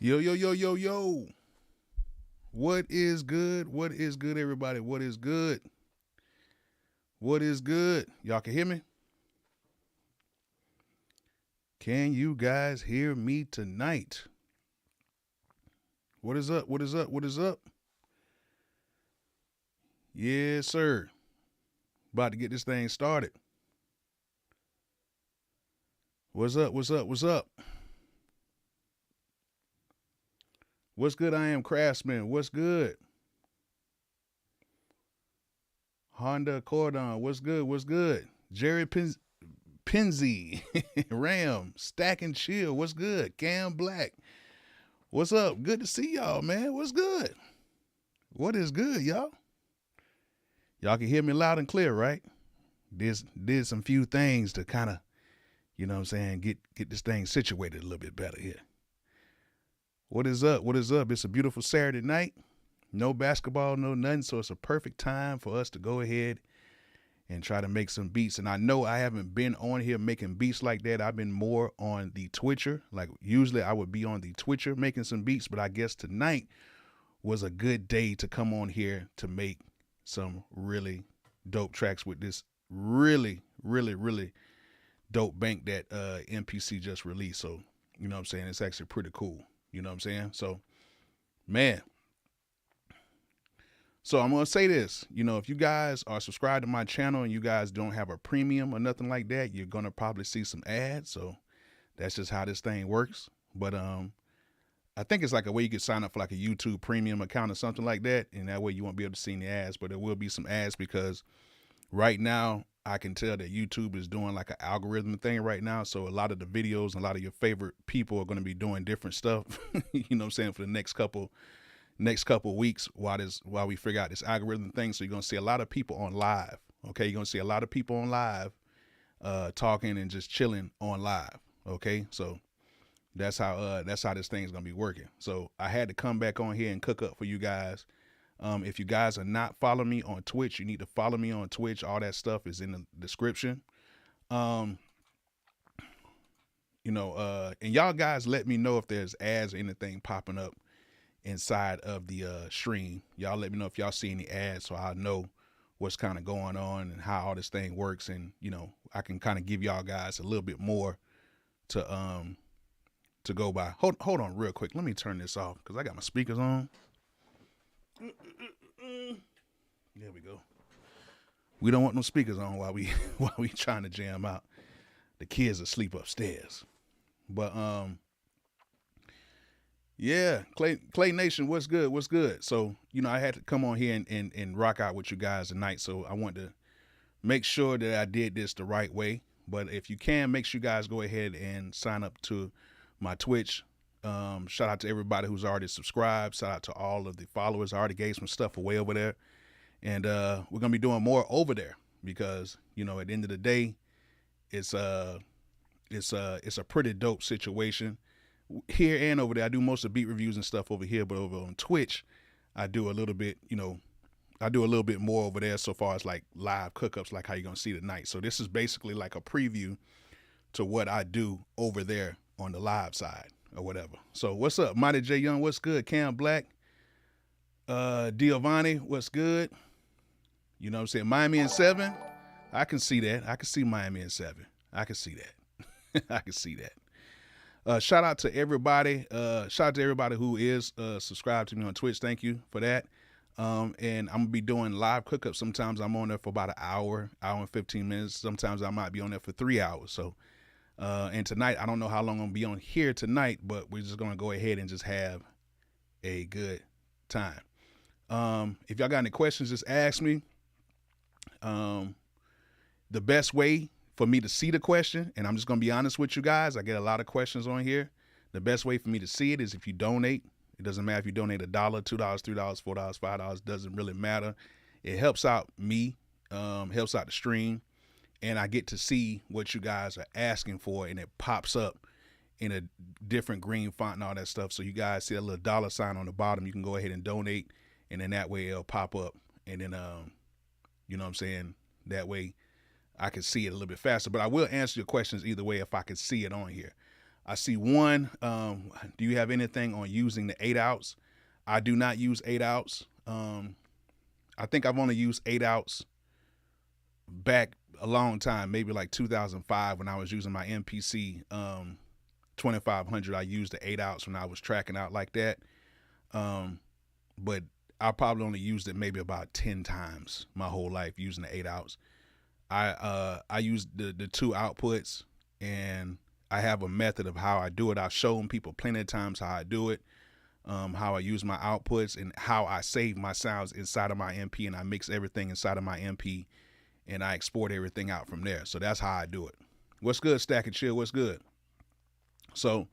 Yo, yo, yo, yo, yo. What is good? What is good, everybody? What is good? What is good? Y'all can hear me? Can you guys hear me tonight? What is up? What is up? What is up? Yes, sir. About to get this thing started. What's up? What's up? What's up? What's good? I am Craftsman. What's good? Honda Cordon. What's good? What's good? Jerry Penzi. Ram. Stack and Chill. What's good? Cam Black. What's up? Good to see y'all, man. What's good? What is good, y'all? Y'all can hear me loud and clear, right? Did some few things to kind of, get this thing situated a little bit better here. What is up? What is up? It's a beautiful Saturday night. No basketball, no nothing, so it's a perfect time for us to go ahead and try to make some beats. And I know I haven't been on here making beats like that. I've been more on the Twitcher. Like usually I would be on the Twitcher making some beats, but I guess tonight was a good day to come on here to make some really dope tracks with this really dope bank that MPC just released. So, you know what I'm saying? It's actually pretty cool. You know what I'm saying? So, man. So I'm going to say this, if you guys are subscribed to my channel and you guys don't have a premium or nothing like that, you're going to probably see some ads. So that's just how this thing works. But I think it's like a way you could sign up for like a YouTube premium account or something like that. And that way you won't be able to see any ads, but there will be some ads because right now I can tell that YouTube is doing like an algorithm thing right now. So a lot of the videos and a lot of your favorite people are going to be doing different stuff, you know what I'm saying, for the next couple weeks while we figure out this algorithm thing. So you're going to see a lot of people on live. Okay. You're going to see a lot of people on live, talking and just chilling on live. Okay. So that's how this thing's going to be working. So I had to come back on here and cook up for you guys. If you guys are not following me on Twitch, you need to follow me on Twitch. All that stuff is in the description. And y'all guys let me know if there's ads or anything popping up inside of the stream. Y'all let me know if y'all see any ads so I'll know what's kind of going on and how all this thing works. And, I can kind of give y'all guys a little bit more to go by. Hold on real quick. Let me turn this off because I got my speakers on. There we go. We don't want no speakers on while we trying to jam out. The kids are asleep upstairs. But yeah, Clay Nation, what's good? What's good? So, I had to come on here and rock out with you guys tonight. So I wanted to make sure that I did this the right way. But if you can, make sure you guys go ahead and sign up to my Twitch. Shout out to everybody who's already subscribed. Shout out to all of the followers. I already gave some stuff away over there. And we're going to be doing more over there because, at the end of the day, it's a pretty dope situation. Here and over there, I do most of the beat reviews and stuff over here, but over on Twitch, I do a little bit, more over there so far as like live cookups, like how you're going to see tonight. So this is basically like a preview to what I do over there on the live side or whatever. So what's up? Mighty J Young, what's good? Cam Black, Giovanni, what's good? You know what I'm saying? Miami and 7. I can see that. I can see Miami and 7. I can see that. I can see that. Shout out to everybody. Shout out to everybody who is subscribed to me on Twitch. Thank you for that. And I'm gonna be doing live cookups. Sometimes I'm on there for about an hour and 15 minutes. Sometimes I might be on there for 3 hours. So, and tonight, I don't know how long I'm gonna be on here tonight, but we're just gonna go ahead and just have a good time. If y'all got any questions, just ask me. The best way for me to see the question, and I'm just going to be honest with you guys, I get a lot of questions on here. The best way for me to see it is if you donate. It doesn't matter if you donate $1, $2, $3, $4, $5, doesn't really matter. It helps out me, helps out the stream, and I get to see what you guys are asking for, and it pops up in a different green font and all that stuff. So you guys see a little dollar sign on the bottom. You can go ahead and donate, and then that way it'll pop up, and then, you know what I'm saying? That way I can see it a little bit faster, but I will answer your questions either way if I can see it on here. I see one. Do you have anything on using the 8 outs? I do not use 8 outs. I think I've only used 8 outs back a long time, maybe like 2005 when I was using my MPC 2500. I used the 8 outs when I was tracking out like that. But I probably only used it maybe about 10 times my whole life using the 8 outs. I use the 2 outputs, and I have a method of how I do it. I've shown people plenty of times how I do it, how I use my outputs, and how I save my sounds inside of my MP, and I mix everything inside of my MP, and I export everything out from there. So that's how I do it. What's good, Stack and Chill? What's good? So,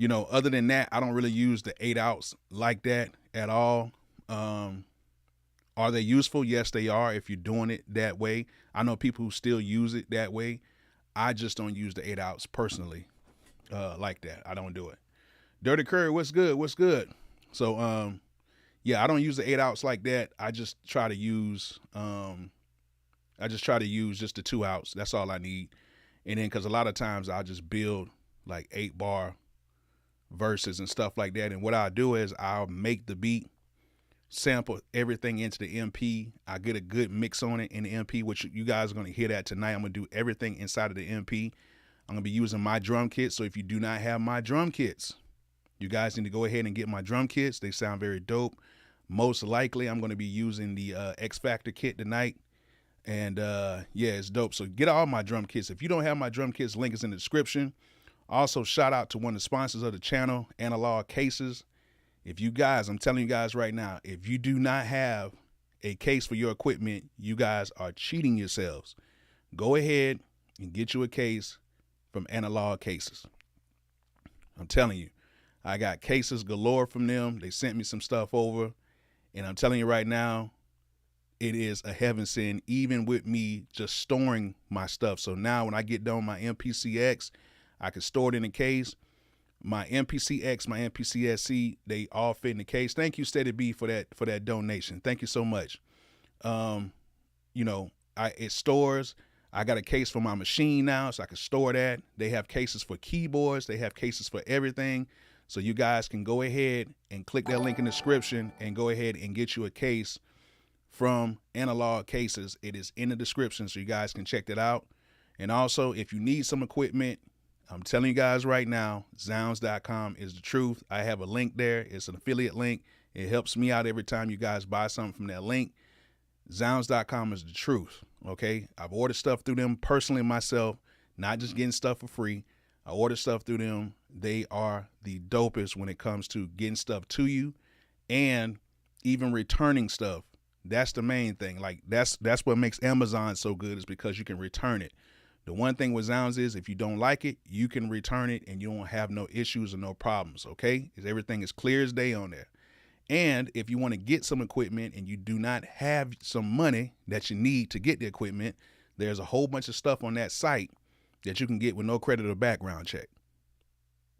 other than that, I don't really use the 8 outs like that at all. Are they useful? Yes, they are if you're doing it that way. I know people who still use it that way. I just don't use the 8 outs personally like that. I don't do it. Dirty Curry, what's good? What's good? So, yeah, I don't use the 8 outs like that. I just try to use just the 2 outs. That's all I need. And then, because a lot of times I'll just build like 8-bar verses and stuff like that. And what I'll do is I'll make the beat, sample everything into the MP. I get a good mix on it in the MP, which you guys are going to hear that tonight. I'm going to do everything inside of the MP. I'm going to be using my drum kits. So if you do not have my drum kits, you guys need to go ahead and get my drum kits. They sound very dope. Most likely I'm going to be using the X Factor kit tonight. And yeah, it's dope. So get all my drum kits. If you don't have my drum kits, link is in the description. Also, shout out to one of the sponsors of the channel, Analog Cases. If you guys, I'm telling you guys right now, if you do not have a case for your equipment, you guys are cheating yourselves. Go ahead and get you a case from Analog Cases. I'm telling you, I got cases galore from them. They sent me some stuff over, and I'm telling you right now, it is a heaven send, even with me just storing my stuff. So now when I get done with my MPCX, I can store it in a case. My MPCX, my MPCSC, they all fit in the case. Thank you, Steady B, for that donation. Thank you so much. It stores. I got a case for my machine now, so I can store that. They have cases for keyboards. They have cases for everything. So you guys can go ahead and click that link in the description and go ahead and get you a case from Analog Cases. It is in the description, so you guys can check that out. And also, if you need some equipment, I'm telling you guys right now, Zounds.com is the truth. I have a link there. It's an affiliate link. It helps me out every time you guys buy something from that link. Zounds.com is the truth, okay? I've ordered stuff through them personally myself, not just getting stuff for free. I order stuff through them. They are the dopest when it comes to getting stuff to you and even returning stuff. That's the main thing. Like, that's what makes Amazon so good, is because you can return it. The one thing with Zounds is if you don't like it, you can return it and you don't have no issues or no problems, okay? Everything is clear as day on there. And if you want to get some equipment and you do not have some money that you need to get the equipment, there's a whole bunch of stuff on that site that you can get with no credit or background check.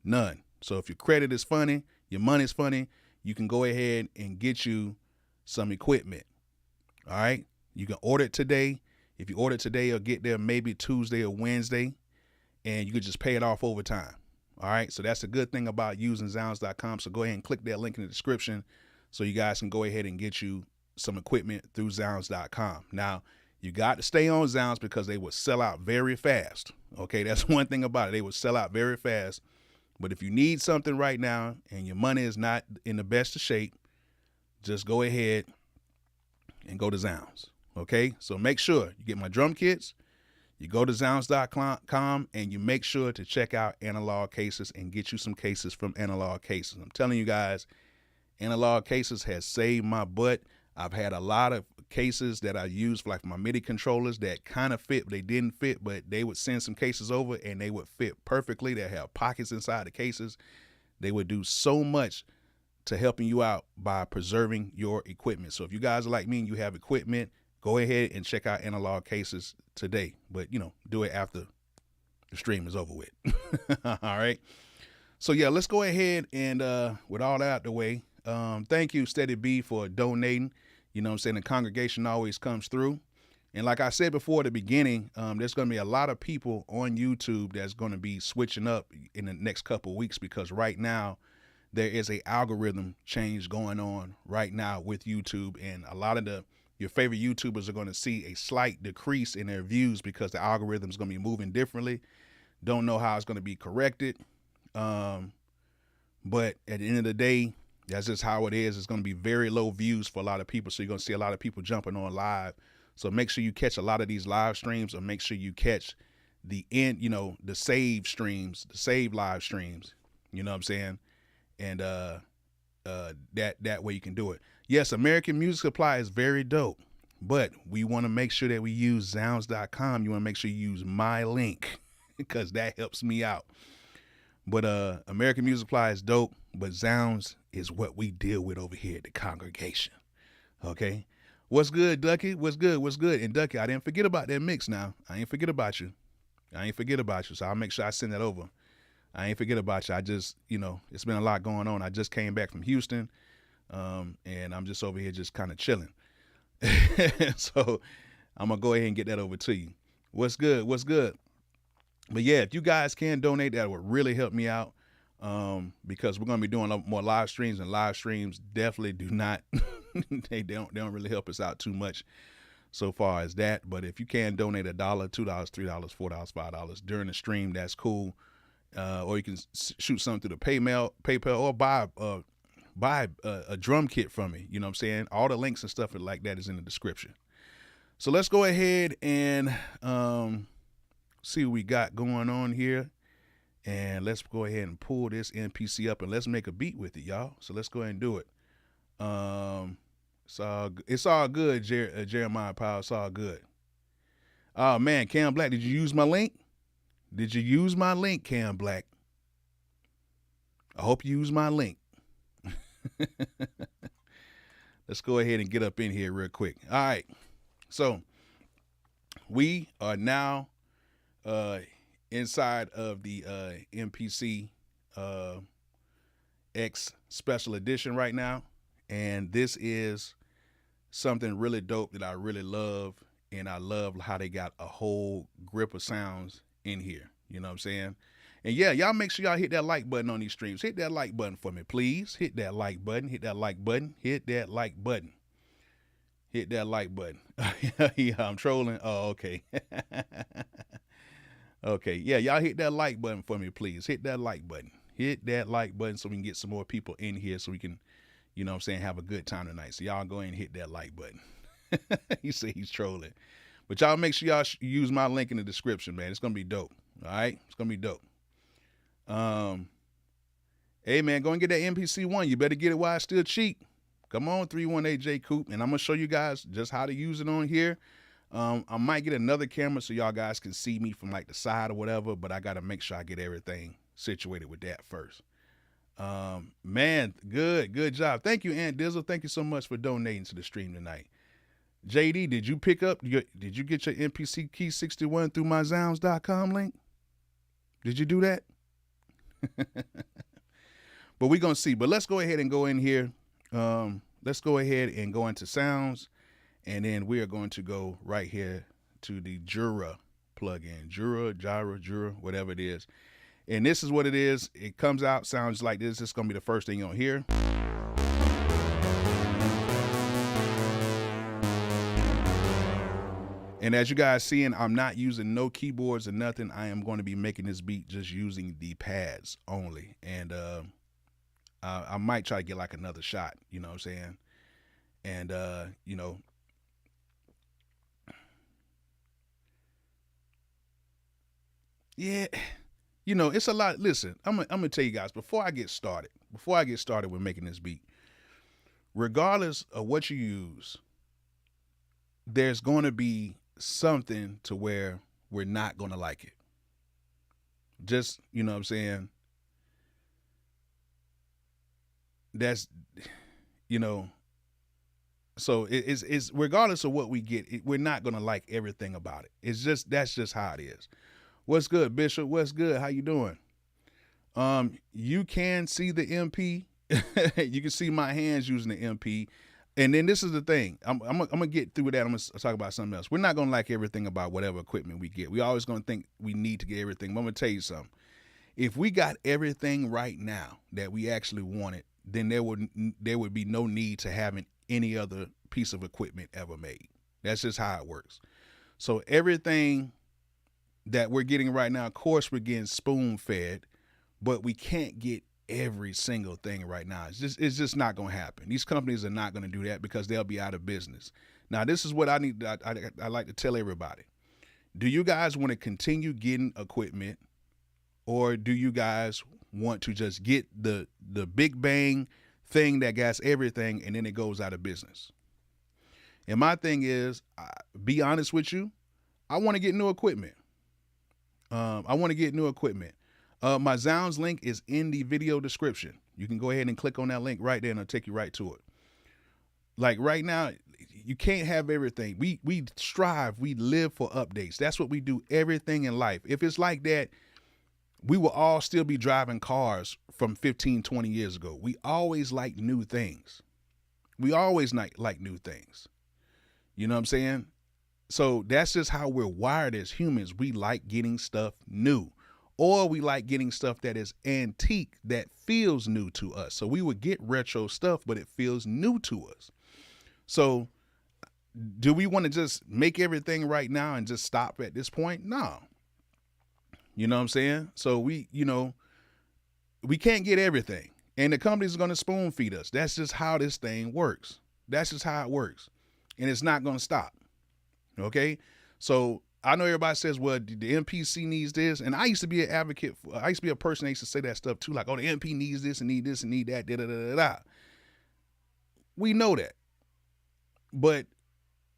None. So if your credit is funny, your money's funny, you can go ahead and get you some equipment. All right? You can order it today. If you order it today, it'll get there maybe Tuesday or Wednesday, and you can just pay it off over time. All right? So that's a good thing about using Zounds.com. So go ahead and click that link in the description so you guys can go ahead and get you some equipment through Zounds.com. Now, you got to stay on Zounds because they will sell out very fast. Okay? That's one thing about it. They will sell out very fast. But if you need something right now and your money is not in the best of shape, just go ahead and go to Zounds. Okay, so make sure you get my drum kits, you go to Zounds.com, and you make sure to check out Analog Cases and get you some cases from Analog Cases. I'm telling you guys, Analog Cases has saved my butt. I've had a lot of cases that I use for like my MIDI controllers that kind of fit, but they didn't fit, but they would send some cases over and they would fit perfectly. They have pockets inside the cases. They would do so much to helping you out by preserving your equipment. So if you guys are like me and you have equipment, go ahead and check out Analog Cases today. But, do it after the stream is over with. All right. So, yeah, let's go ahead and with all that out the way, thank you, Steady B, for donating. You know what I'm saying? The congregation always comes through. And like I said before at the beginning, there's going to be a lot of people on YouTube that's going to be switching up in the next couple of weeks, because right now there is a algorithm change going on right now with YouTube, and a lot of your favorite YouTubers are going to see a slight decrease in their views because the algorithm is going to be moving differently. Don't know how it's going to be corrected. But at the end of the day, that's just how it is. It's going to be very low views for a lot of people. So you're going to see a lot of people jumping on live. So make sure you catch a lot of these live streams, or make sure you catch the end, the save streams, the save live streams, you know what I'm saying? And, that way you can do it. Yes, American Music Supply is very dope, but we want to make sure that we use Zounds.com. You want to make sure you use my link because that helps me out. But American Music Supply is dope, but Zounds is what we deal with over here at the congregation. Okay? What's good, Ducky? What's good? What's good? And Ducky, I didn't forget about that mix now. I ain't forget about you. So I'll make sure I send that over. I ain't forget about you. I just, it's been a lot going on. I just came back from Houston, and I'm just over here just kind of chilling. So I'm going to go ahead and get that over to you. What's good? What's good? But yeah, if you guys can donate, that would really help me out, because we're going to be doing a lot more live streams, and live streams definitely do not, they don't really help us out too much so far as that. But if you can donate $1, $2, $3, $4, $5 during the stream, that's cool. Or you can shoot something through the PayPal, or buy a drum kit from me. You know what I'm saying? All the links and stuff like that is in the description. So let's go ahead and see what we got going on here. And let's go ahead and pull this MPC up, and let's make a beat with it, y'all. So let's go ahead and do it. It's all good, Jeremiah Powell. It's all good. Oh, man, Cam Black, did you use my link? Did you use my link, Cam Black? I hope you use my link. Let's go ahead and get up in here real quick. All right. So we are now inside of the MPC X Special Edition right now. And this is something really dope that I really love. And I love how they got a whole grip of sounds in here. You know what I'm saying? And yeah, y'all make sure y'all hit that like button on these streams. Hit that like button for me, please. Hit that like button. Hit that like button. Hit that like button. Hit that like button. Yeah, I'm trolling. Oh, okay. Okay. Yeah, y'all hit that like button for me, please. Hit that like button. Hit that like button so we can get some more people in here, so we can, you know what I'm saying, have a good time tonight. So y'all go ahead and hit that like button. He said he's trolling. But y'all make sure y'all use my link in the description, man. It's going to be dope. All right? It's going to be dope. Hey, man, go and get that MPC one. You better get it while it's still cheap. Come on, 318J Coop. And I'm going to show you guys just how to use it on here. I might get another camera so y'all guys can see me from like the side or whatever, but I got to make sure I get everything situated with that first. Man, good job. Thank you, Aunt Dizzle. Thank you so much for donating to the stream tonight. JD, did you get your MPC key 61 through my Zounds.com link? Did you do that? But we're going to see. But let's go ahead and go in here. Let's go ahead and go into sounds. And then we are going to go right here to the Jura plugin. Jura, whatever it is. And this is what it is. It comes out, sounds like this. It's going to be the first thing you'll hear. And as you guys seeing, I'm not using no keyboards or nothing. I am going to be making this beat just using the pads only. And I might try to get like another shot, you know what I'm saying? And, you know, yeah, you know, it's a lot. Listen, I'm gonna tell you guys, before I get started with making this beat, regardless of what you use, there's going to be something to where we're not going to like it. Just, you know what I'm saying? That's, you know, so it's regardless of what we get, we're not going to like everything about it. That's just how it is. What's good, Bishop? What's good? How you doing? You can see the MP. You can see my hands using the MP. And then this is the thing. I'm gonna get through that. I'm gonna talk about something else. We're not gonna like everything about whatever equipment we get. We always gonna think we need to get everything. But I'm gonna tell you something. If we got everything right now that we actually wanted, then there would be no need to having any other piece of equipment ever made. That's just how it works. So everything that we're getting right now, of course, we're getting spoon fed, but we can't get every single thing right now. It's just not going to happen. These companies are not going to do that because they'll be out of business. Now, this is what I need. I like to tell everybody. Do you guys want to continue getting equipment, or do you guys want to just get the big bang thing that gas everything and then it goes out of business? And my thing is, be honest with you, I want to get new equipment. I want to get new equipment. My Zounds link is in the video description. You can go ahead and click on that link right there and it'll take you right to it. Like right now, you can't have everything. We strive, we live for updates. That's what we do, everything in life. If it's like that, we will all still be driving cars from 15, 20 years ago. We always like new things. We always like new things. You know what I'm saying? So that's just how we're wired as humans. We like getting stuff new, or we like getting stuff that is antique, that feels new to us. So we would get retro stuff, but it feels new to us. So do we want to just make everything right now and just stop at this point? No. You know what I'm saying? So we can't get everything, and the companies are going to spoon feed us. That's just how this thing works. That's just how it works. And it's not going to stop. Okay. So I know everybody says, well, the MPC needs this. And I used to be an advocate. I used to be a person that used to say that stuff too. Like, oh, the MP needs this and need that. Da, da, da, da, da. We know that. But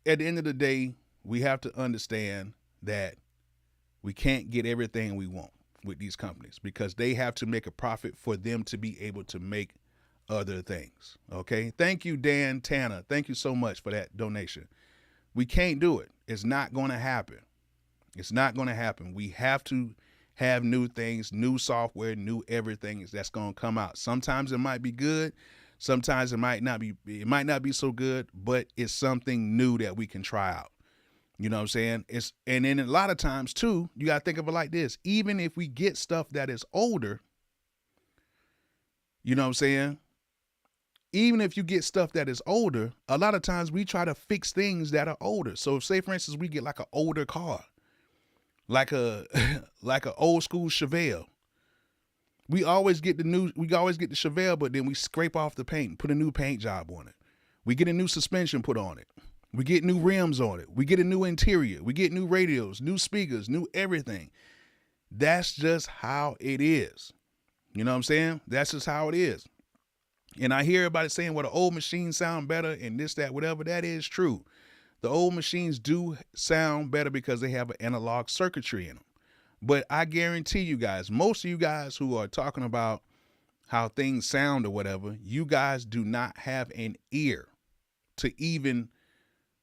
at the end of the day, we have to understand that we can't get everything we want with these companies because they have to make a profit for them to be able to make other things. Okay. Thank you, Dan Tanner. Thank you so much for that donation. We can't do it. It's not going to happen. It's not going to happen. We have to have new things, new software, new everything that's going to come out. Sometimes it might be good. Sometimes it might not be so good, but it's something new that we can try out. You know what I'm saying? And then a lot of times too, you got to think of it like this. Even if we get stuff that is older, you know what I'm saying? Even if you get stuff that is older, a lot of times we try to fix things that are older. So say, for instance, we get like an older car, like a old school Chevelle. We always get the Chevelle, but then we scrape off the paint, put a new paint job on it. We get a new suspension put on it. We get new rims on it. We get a new interior. We get new radios, new speakers, new everything. That's just how it is. You know what I'm saying? That's just how it is. And I hear everybody saying, well, the old machines sound better and this, that, whatever. That is true. The old machines do sound better because they have an analog circuitry in them. But I guarantee you guys, most of you guys who are talking about how things sound or whatever, you guys do not have an ear to even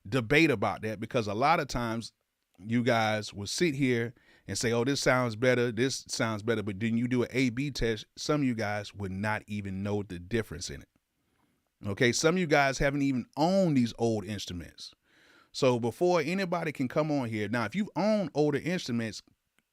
debate about that, because a lot of times you guys will sit here and say, oh, this sounds better, but then you do an A/B test. Some of you guys would not even know the difference in it. Okay, some of you guys haven't even owned these old instruments. So before anybody can come on here, now if you own older instruments,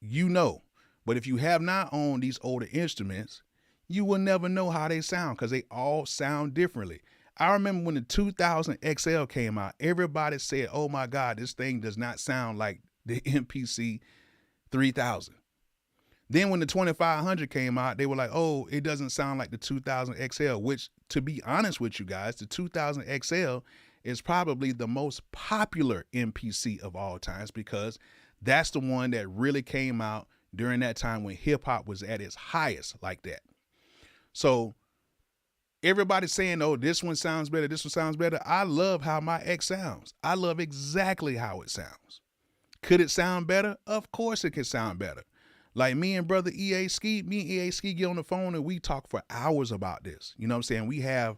you know, but if you have not owned these older instruments, you will never know how they sound because they all sound differently. I remember when the 2000 XL came out, everybody said, oh my God, this thing does not sound like the MPC 3000. Then when the 2500 came out, they were like, oh, it doesn't sound like the 2000 XL, which, to be honest with you guys, the 2000 XL is probably the most popular MPC of all times because that's the one that really came out during that time when hip hop was at its highest like that. So everybody's saying, oh, this one sounds better. This one sounds better. I love how my X sounds. I love exactly how it sounds. Could it sound better? Of course it could sound better. Like me and brother EA Ski get on the phone and we talk for hours about this. You know what I'm saying? We have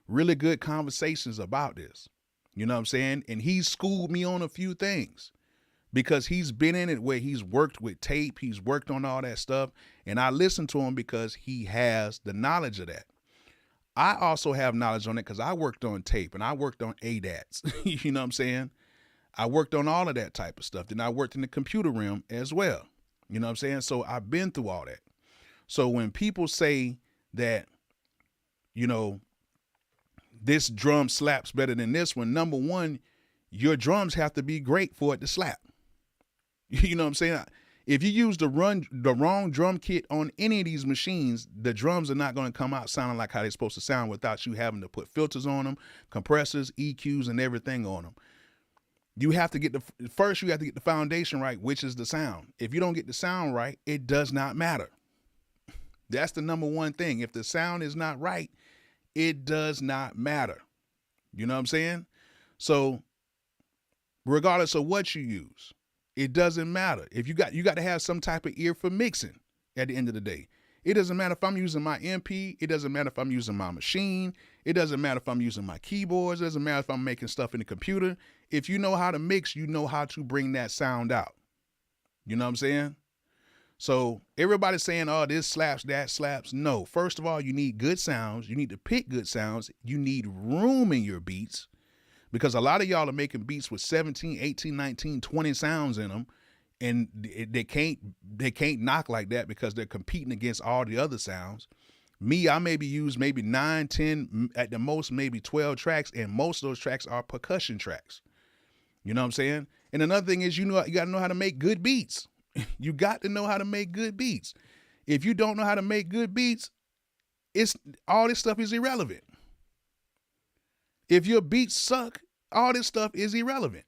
really good conversations about this. You know what I'm saying? And he's schooled me on a few things because he's been in it where he's worked with tape. He's worked on all that stuff. And I listen to him because he has the knowledge of that. I also have knowledge on it because I worked on tape and I worked on ADATs. You know what I'm saying? I worked on all of that type of stuff. Then I worked in the computer realm as well. You know what I'm saying? So I've been through all that. So when people say that, you know, this drum slaps better than this one, number one, your drums have to be great for it to slap. You know what I'm saying? If you use the wrong drum kit on any of these machines, the drums are not going to come out sounding like how they're supposed to sound without you having to put filters on them, compressors, EQs, and everything on them. You have to get the foundation right, which is the sound. If you don't get the sound right, it does not matter. That's the number one thing. If the sound is not right, it does not matter. You know what I'm saying? So regardless of what you use, it doesn't matter. If you got to have some type of ear for mixing at the end of the day. It doesn't matter if I'm using my MP. It doesn't matter if I'm using my machine. It doesn't matter if I'm using my keyboards. It doesn't matter if I'm making stuff in the computer. If you know how to mix, you know how to bring that sound out. You know what I'm saying? So everybody's saying, oh, this slaps, that slaps. No, first of all, you need good sounds. You need to pick good sounds. You need room in your beats because a lot of y'all are making beats with 17, 18, 19, 20 sounds in them. And they can't knock like that because they're competing against all the other sounds. Me, I maybe use 9, 10, at the most, maybe 12 tracks. And most of those tracks are percussion tracks. You know what I'm saying? And another thing is, you got to know how to make good beats. You got to know how to make good beats. If you don't know how to make good beats, all this stuff is irrelevant. If your beats suck, all this stuff is irrelevant.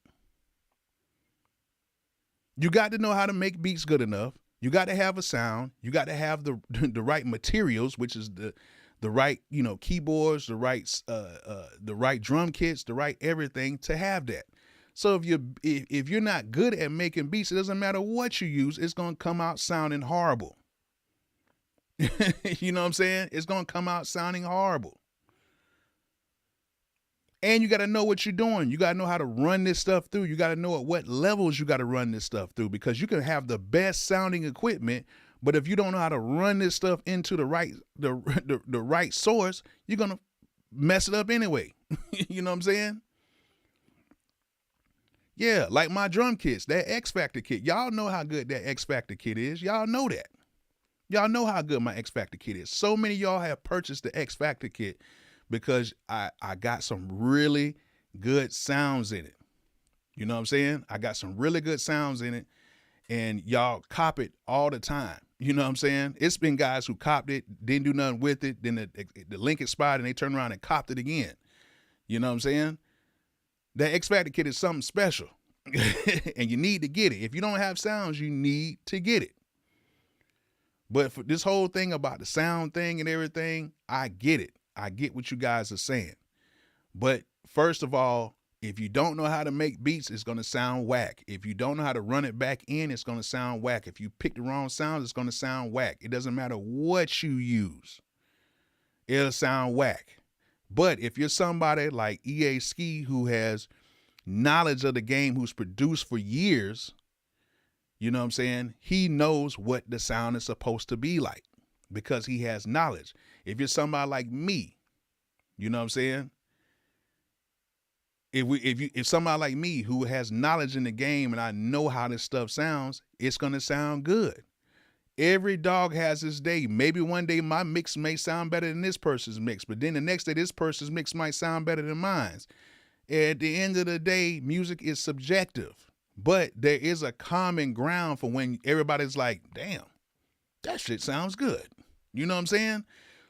You got to know how to make beats good enough. You got to have a sound. You got to have the right materials, which is the right, keyboards, the right drum kits, the right everything to have that. So if you're not good at making beats, it doesn't matter what you use, it's going to come out sounding horrible. You know what I'm saying? It's going to come out sounding horrible. And you got to know what you're doing. You got to know how to run this stuff through. You got to know at what levels you got to run this stuff through because you can have the best sounding equipment, but if you don't know how to run this stuff into the right source, you're going to mess it up anyway. You know what I'm saying? Yeah, like my drum kits, that X Factor kit. Y'all know how good that X Factor kit is. Y'all know that. Y'all know how good my X Factor kit is. So many of y'all have purchased the X Factor kit because I got some really good sounds in it. You know what I'm saying? I got some really good sounds in it, and y'all cop it all the time. You know what I'm saying? It's been guys who copped it, didn't do nothing with it, then the link expired, and they turned around and copped it again. You know what I'm saying? That X Factor kit is something special, and you need to get it. If you don't have sounds, you need to get it. But for this whole thing about the sound thing and everything, I get it. I get what you guys are saying. But first of all, if you don't know how to make beats, it's going to sound whack. If you don't know how to run it back in, it's going to sound whack. If you pick the wrong sounds, it's going to sound whack. It doesn't matter what you use. It'll sound whack. But if you're somebody like EA Ski who has knowledge of the game, who's produced for years, you know what I'm saying? He knows what the sound is supposed to be like because he has knowledge. If you're somebody like me, you know what I'm saying? If somebody like me who has knowledge in the game and I know how this stuff sounds, it's going to sound good. Every dog has his day. Maybe one day my mix may sound better than this person's mix, but then the next day this person's mix might sound better than mine's. At the end of the day, music is subjective, but there is a common ground for when everybody's like, damn, that shit sounds good. You know what I'm saying?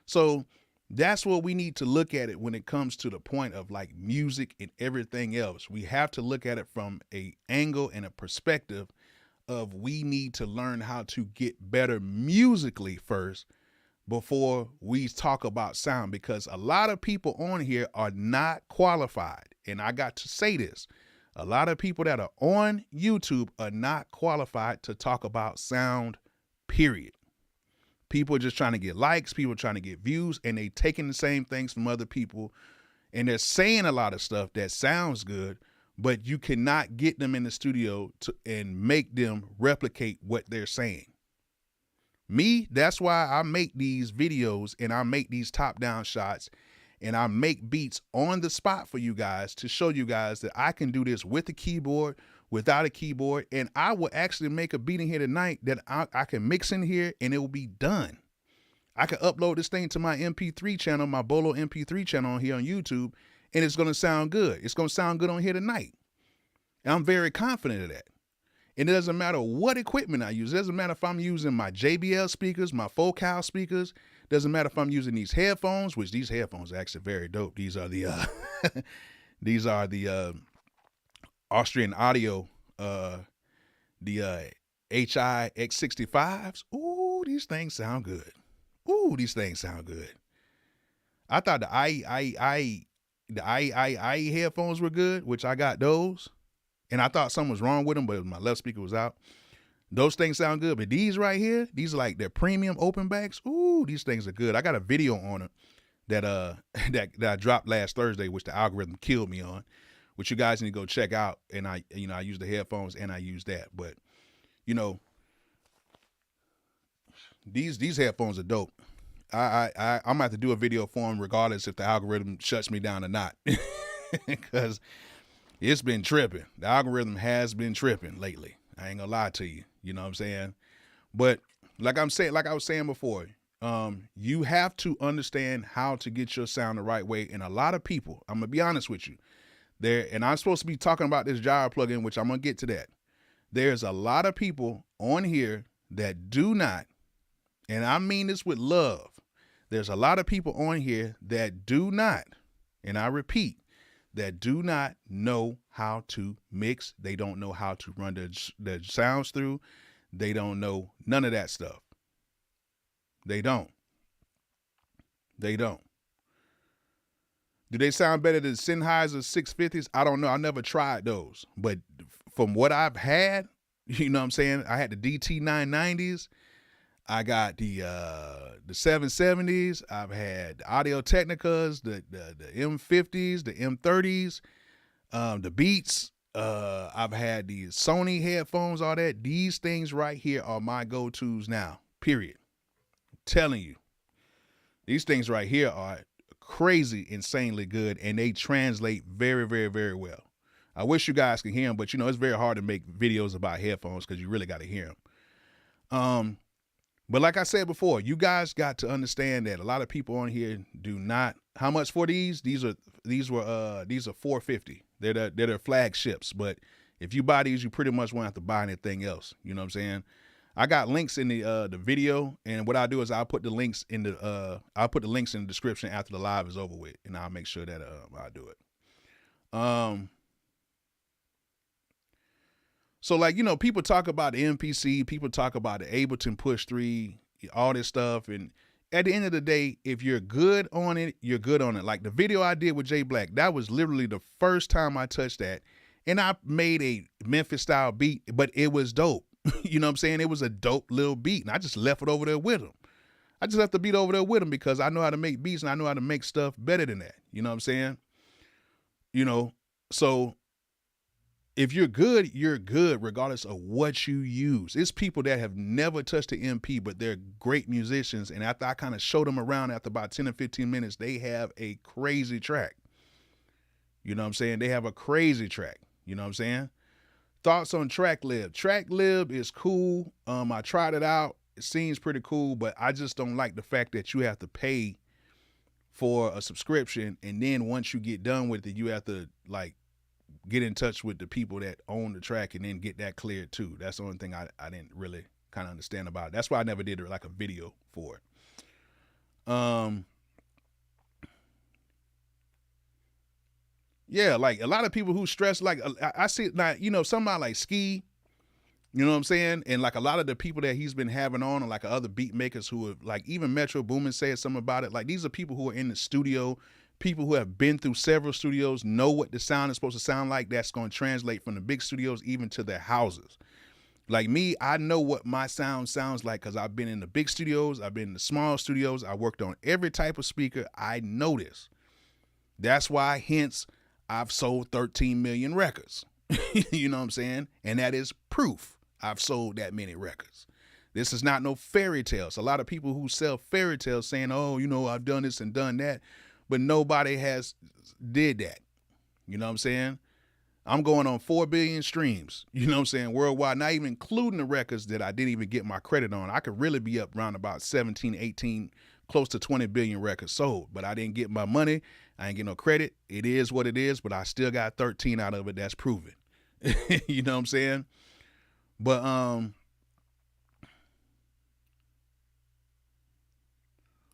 So that's what we need to look at it when it comes to the point of like music and everything else. We have to look at it from an angle and a perspective of we need to learn how to get better musically first before we talk about sound, because a lot of people on here are not qualified. And I got to say this. A lot of people that are on YouTube are not qualified to talk about sound, period. People are just trying to get likes, people are trying to get views, and they taking the same things from other people, and they're saying a lot of stuff that sounds good, but you cannot get them in the studio and make them replicate what they're saying. Me, that's why I make these videos and I make these top-down shots and I make beats on the spot for you guys to show you guys that I can do this with a keyboard, without a keyboard, and I will actually make a beat in here tonight that I can mix in here and it will be done. I can upload this thing to my MP3 channel, my Bolo MP3 channel on here on YouTube, and it's going to sound good. It's going to sound good on here tonight. And I'm very confident of that. And it doesn't matter what equipment I use. It doesn't matter if I'm using my JBL speakers, my Focal speakers. It doesn't matter if I'm using these headphones, which these headphones are actually very dope. These are the Austrian Audio, the HI X65s. Ooh, these things sound good. Ooh, these things sound good. I thought the IE headphones were good, which I got those. And I thought something was wrong with them, but my left speaker was out. Those things sound good. But these right here, these are like their premium open backs. Ooh, these things are good. I got a video on it that that I dropped last Thursday, which the algorithm killed me on, which you guys need to go check out. And I use the headphones and I use that. But these headphones are dope. I'm gonna have to do a video for them regardless if the algorithm shuts me down or not. Because it's been tripping. The algorithm has been tripping lately. I ain't gonna lie to you. You know what I'm saying? But like I was saying before, you have to understand how to get your sound the right way. And a lot of people, I'm gonna be honest with you, and I'm supposed to be talking about this Jura plugin, which I'm gonna get to that. There's a lot of people on here that do not, and I mean this with love. There's a lot of people on here that do not, and I repeat, that do not know how to mix. They don't know how to run the sounds through. They don't know none of that stuff. They don't. Do they sound better than Sennheiser 650s? I don't know. I never tried those. But from what I've had, you know what I'm saying? I had the DT 990s. I got the 770s. I've had the Audio Technicas, the M50s, the M30s, the Beats. I've had the Sony headphones, all that. These things right here are my go-tos now, period. I'm telling you. These things right here are crazy, insanely good, and they translate very, very, very well. I wish you guys could hear them, but it's very hard to make videos about headphones because you really got to hear them. But like I said before, you guys got to understand that a lot of people on here do not. How much for these? These are $450. They're their flagships. But if you buy these, you pretty much won't have to buy anything else. You know what I'm saying? I got links in the video, and what I do is I'll put the links in the description after the live is over with, and I'll make sure that I do it. So like, people talk about the MPC, people talk about the Ableton Push 3, all this stuff. And at the end of the day, if you're good on it, you're good on it. Like the video I did with Jay Black, that was literally the first time I touched that. And I made a Memphis style beat, but it was dope. You know what I'm saying? It was a dope little beat. And I just left it over there with him. I just left the beat over there with him because I know how to make beats and I know how to make stuff better than that. You know what I'm saying? So if you're good regardless of what you use. It's people that have never touched the MP, but they're great musicians. And after I kind of showed them around after about 10 or 15 minutes, they have a crazy track. You know what I'm saying? They have a crazy track. You know what I'm saying? Thoughts on TrackLib. TrackLib is cool. I tried it out. It seems pretty cool, but I just don't like the fact that you have to pay for a subscription. And then once you get done with it, you have to like get in touch with the people that own the track and then get that cleared too. That's the only thing I didn't really kind of understand about it. That's why I never did like a video for it. Yeah, like a lot of people who stress, like I see now, somebody like Ski, you know what I'm saying? And like a lot of the people that he's been having on, or like other beat makers who have, like even Metro Boomin said something about it. Like these are people who are in the studio, people who have been through several studios, know what the sound is supposed to sound like. That's going to translate from the big studios even to their houses. Like me, I know what my sound sounds like because I've been in the big studios, I've been in the small studios, I worked on every type of speaker. I know this. That's why, hence, I've sold 13 million records. You know what I'm saying? And that is proof I've sold that many records. This is not no fairy tales. A lot of people who sell fairy tales saying, oh, I've done this and done that, but nobody has did that. You know what I'm saying? I'm going on 4 billion streams, worldwide, not even including the records that I didn't even get my credit on. I could really be up around about 17, 18, close to 20 billion records sold, but I didn't get my money. I ain't get no credit. It is what it is, but I still got 13 out of it. That's proven. You know what I'm saying? But,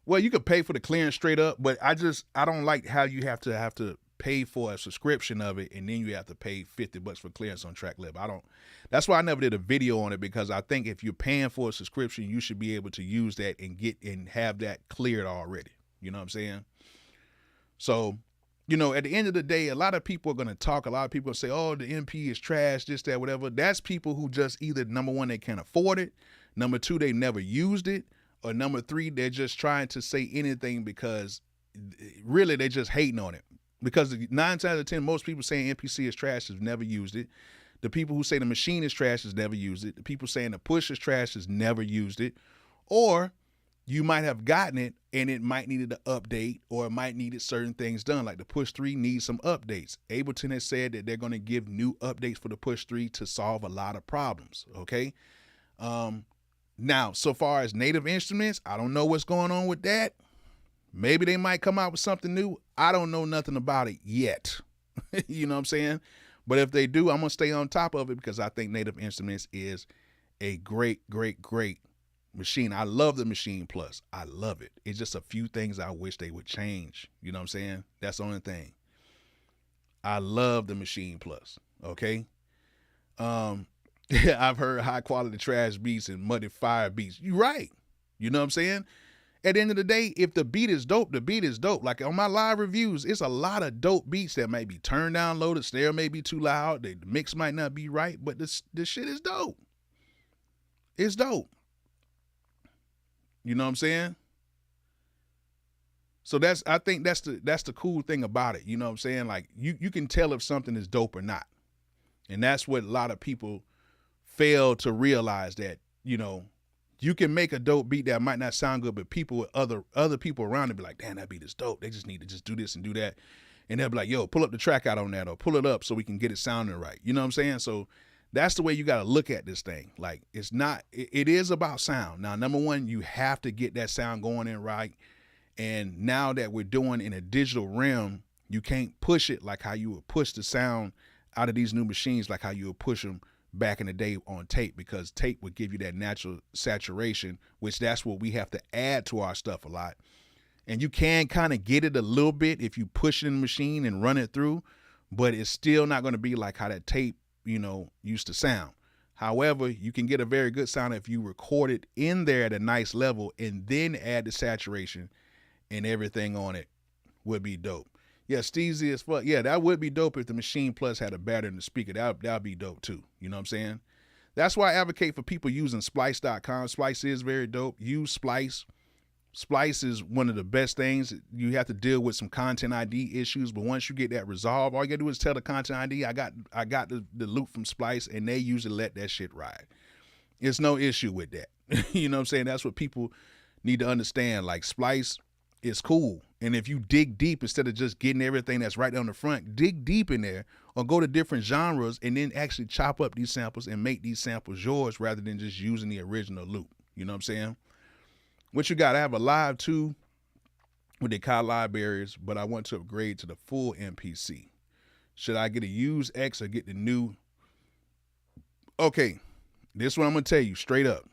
well, you could pay for the clearance straight up, but I don't like how you have to pay for a subscription of it, and then you have to pay $50 for clearance on TrackLib. That's why I never did a video on it, because I think if you're paying for a subscription, you should be able to use that and have that cleared already. You know what I'm saying? So, at the end of the day, a lot of people are going to talk. A lot of people say, oh, the MP is trash, this, that, whatever. That's people who just either, number one, they can't afford it. Number two, they never used it. Or number three, they're just trying to say anything because really they're just hating on it. Because 9 times out of 10, most people saying MPC is trash have never used it. The people who say the machine is trash has never used it. The people saying the push is trash has never used it. Or you might have gotten it and it might needed an update, or it might needed certain things done. Like the push 3 needs some updates. Ableton has said that they're going to give new updates for the push 3 to solve a lot of problems. Okay. Now, so far as native instruments, I don't know what's going on with that. Maybe they might come out with something new. I don't know nothing about it yet. You know what I'm saying? But if they do, I'm going to stay on top of it, because I think Native Instruments is a great, great, great machine. I love the Machine Plus. I love it. It's just a few things I wish they would change. You know what I'm saying? That's the only thing. I love the Machine Plus. Okay. I've heard high quality trash beats and muddy fire beats. You're right. You know what I'm saying? At the end of the day, if the beat is dope, the beat is dope. Like on my live reviews, it's a lot of dope beats that may be turned down low. The snare may be too loud. The mix might not be right, but this shit is dope. It's dope. You know what I'm saying? So I think that's the cool thing about it. You know what I'm saying? Like you can tell if something is dope or not. And that's what a lot of people fail to realize, that, you can make a dope beat that might not sound good, but people with other people around it be like, damn, that beat is dope. They just need to just do this and do that. And they'll be like, yo, pull up the track out on that, or pull it up so we can get it sounding right. You know what I'm saying? So that's the way you got to look at this thing. Like, it is about sound. Now, number one, you have to get that sound going in right. And now that we're doing in a digital realm, you can't push it like how you would push the sound out of these new machines, like how you would push them back in the day on tape, because tape would give you that natural saturation, which that's what we have to add to our stuff a lot. And you can kind of get it a little bit if you push it in the machine and run it through, but it's still not going to be like how that tape, used to sound. However, you can get a very good sound if you record it in there at a nice level and then add the saturation, and everything on it would be dope. Yeah, Steezy as fuck. Yeah, that would be dope if the Machine Plus had a battery in the speaker. That'd be dope too. You know what I'm saying? That's why I advocate for people using Splice.com. Splice is very dope. Use Splice. Splice is one of the best things. You have to deal with some content ID issues, but once you get that resolved, all you gotta do is tell the content ID, I got the loop from Splice, and they usually let that shit ride. It's no issue with that. You know what I'm saying? That's what people need to understand. Like, Splice is cool. And if you dig deep, instead of just getting everything that's right on the front, dig deep in there, or go to different genres and then actually chop up these samples and make these samples yours, rather than just using the original loop. You know what I'm saying? What you got? I have a live 2 with the Akai libraries, but I want to upgrade to the full MPC. Should I get a used X or get the new? Okay, this is what I'm going to tell you straight up.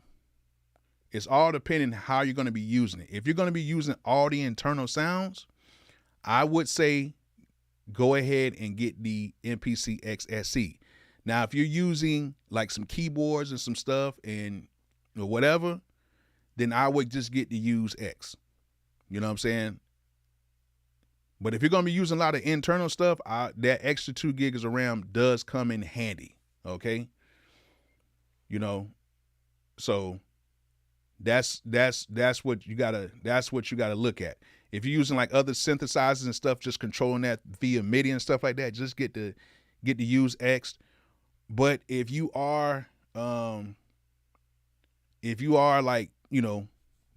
It's all depending how you're going to be using it. If you're going to be using all the internal sounds, I would say go ahead and get the MPC X SE. Now, if you're using like some keyboards and some stuff and whatever, then I would just get the used X. You know what I'm saying? But if you're going to be using a lot of internal stuff, that extra 2 gigs of RAM does come in handy. Okay. So that's what you gotta look at. If you're using like other synthesizers and stuff, just controlling that via MIDI and stuff like that, just get the use X. But if you are if you are like,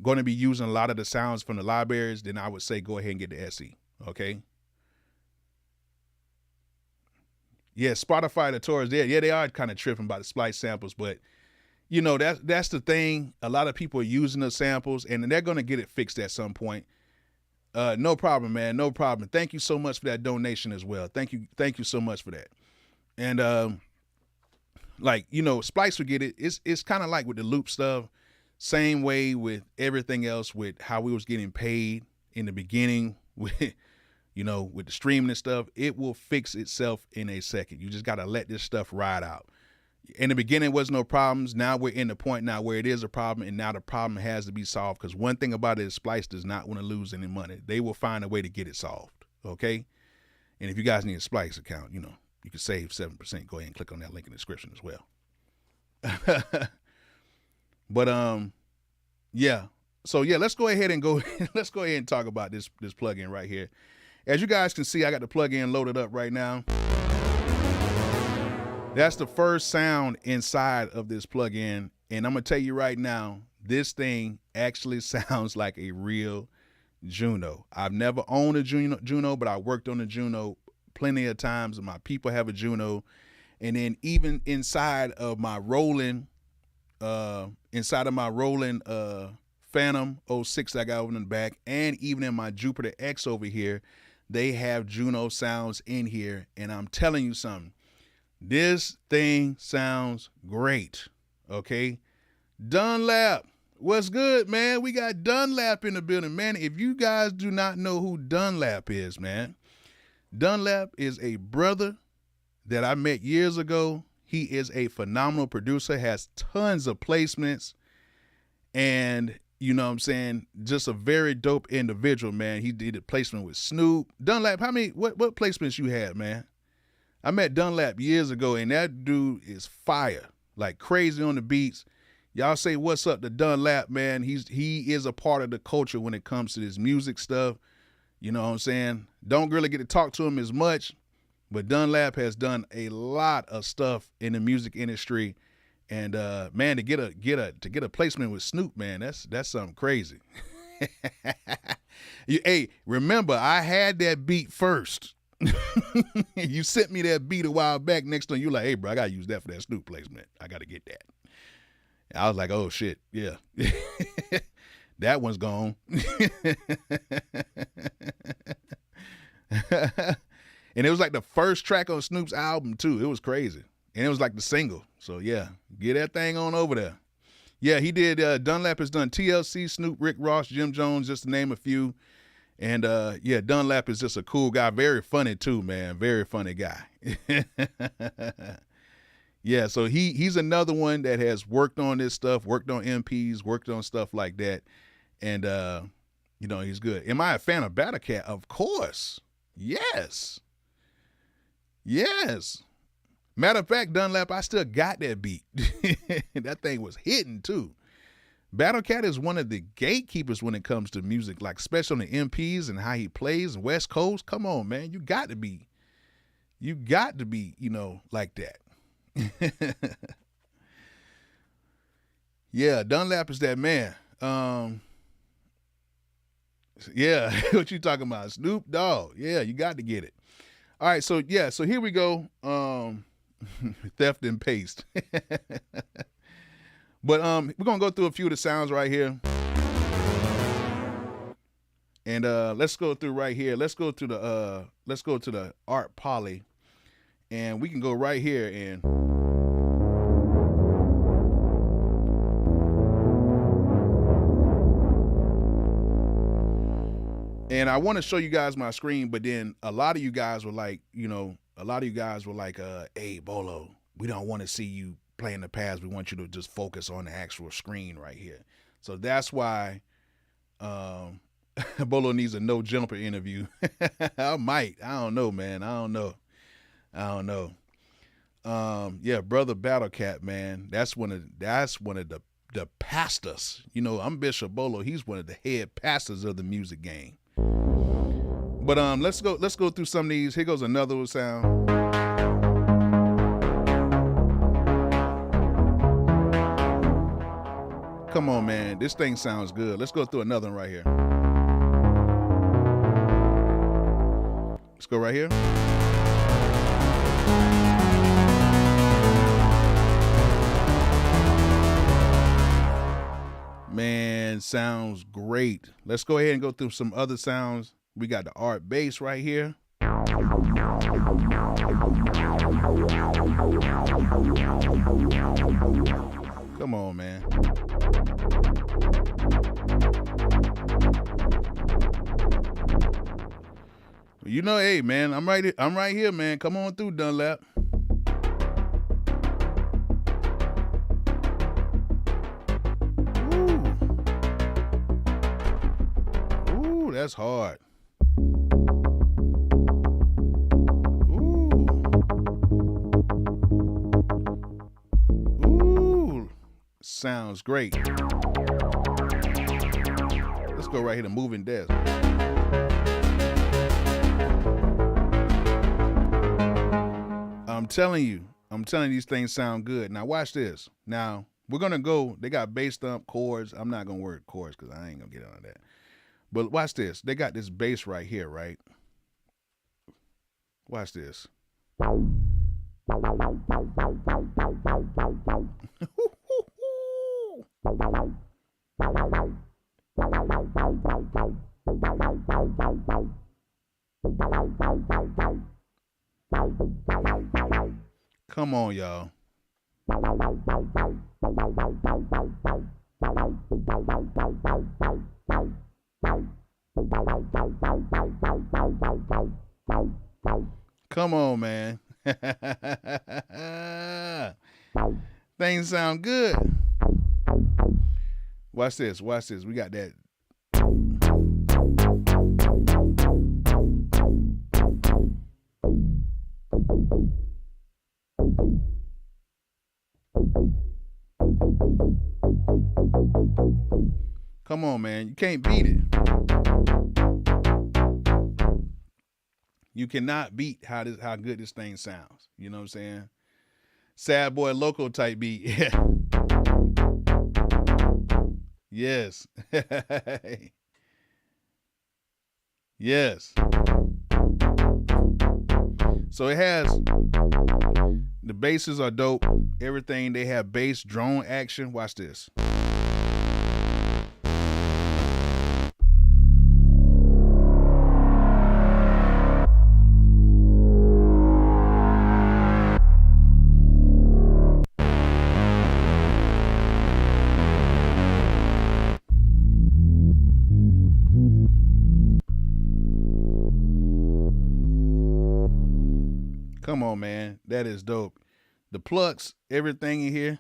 going to be using a lot of the sounds from the libraries, then I would say go ahead and get the SE. Okay. Yeah, Spotify tutorials, they are kind of tripping about the splice samples, but that's the thing. A lot of people are using the samples, and they're going to get it fixed at some point. No problem, man. No problem. Thank you so much for that donation as well. Thank you so much for that. And Splice will get it. It's kind of like with the loop stuff. Same way with everything else, with how we was getting paid in the beginning with with the streaming and stuff. It will fix itself in a second. You just got to let this stuff ride out. In the beginning, was no problems. Now we're in the point now where it is a problem, and now the problem has to be solved. Because one thing about it is Splice does not want to lose any money. They will find a way to get it solved. Okay. And if you guys need a Splice account, you can save 7%. Go ahead and click on that link in the description as well. But yeah. So yeah, let's go ahead and talk about this plugin right here. As you guys can see, I got the plugin loaded up right now. That's the first sound inside of this plugin, and I'm gonna tell you right now, this thing actually sounds like a real Juno. I've never owned a Juno, but I worked on a Juno plenty of times, and my people have a Juno. And then even inside of my rolling Phantom 06 I got over in the back, and even in my Jupiter X over here, they have Juno sounds in here. And I'm telling you something, this thing sounds great. Okay. Dunlap, what's good, man? We got Dunlap in the building, man. If you guys do not know who Dunlap is, man, Dunlap is a brother that I met years ago. He is a phenomenal producer, has tons of placements, and just a very dope individual, man. He did a placement with Snoop. Dunlap, what placements you had, man? I met Dunlap years ago, and that dude is fire, like crazy on the beats. Y'all say what's up to Dunlap, man. He is a part of the culture when it comes to this music stuff. You know what I'm saying? Don't really get to talk to him as much, but Dunlap has done a lot of stuff in the music industry. And man, to get a placement with Snoop, man, that's something crazy. Hey, remember, I had that beat first. You sent me that beat a while back. Next time you like, hey, bro, I gotta use that for that Snoop placement. I gotta get that. I was like, oh shit, yeah. That one's gone. And it was like the first track on Snoop's album too. It was crazy. And it was like the single. So yeah, get that thing on over there. Yeah, he did. Dunlap has done TLC, Snoop, Rick Ross, Jim Jones, just to name a few. And yeah, Dunlap is just a cool guy. Very funny too, man. Very funny guy. Yeah, so he's another one that has worked on this stuff, worked on MPs, worked on stuff like that. And he's good. Am I a fan of Battle Cat? Of course. Yes. Yes. Matter of fact, Dunlap, I still got that beat. That thing was hitting too. Battle Cat is one of the gatekeepers when it comes to music, like especially on the MPs and how he plays West Coast. Come on, man. You got to be, like that. Yeah, Dunlap is that man. Yeah, what you talking about? Snoop Dogg. Yeah, you got to get it. All right, so yeah, so here we go. Theft and paste. But we're gonna go through a few of the sounds right here. And let's go through right here. Let's go to the Art Poly. And we can go right here and I want to show you guys my screen, but then a lot of you guys were like, hey, Bolo, we don't want to see you playing the pads. We want you to just focus on the actual screen right here. So that's why Bolo needs a no jumper interview. I might. I don't know, man. I don't know. Yeah, brother Battle Cat, man. That's one of the pastors. I'm Bishop Bolo. He's one of the head pastors of the music game. But let's go through some of these. Here goes another sound. Come on, man. This thing sounds good. Let's go through another one right here. Let's go right here. Man, sounds great. Let's go ahead and go through some other sounds. We got the art bass right here. Come on, man. You know, hey, man, I'm right here, man. Come on through, Dunlap. Ooh, that's hard. Ooh, sounds great. Let's go right here to moving desk. I'm telling you these things sound good. Now watch this. Now we're gonna go. They got bass thump chords. I'm not gonna work chords because I ain't gonna get on that. But watch this. They got this bass right here, right? Watch this. Come on, y'all. Come on, man. Things sound good. Watch this. Watch this. We got that. Come on, man. You can't beat it. You cannot beat how good this thing sounds. You know what I'm saying? Sad boy loco type beat. Yeah. Yes. Yes. So it has, the basses are dope. Everything, they have bass, drone action. Watch this. Come on, man. That is dope. The plucks, everything in here.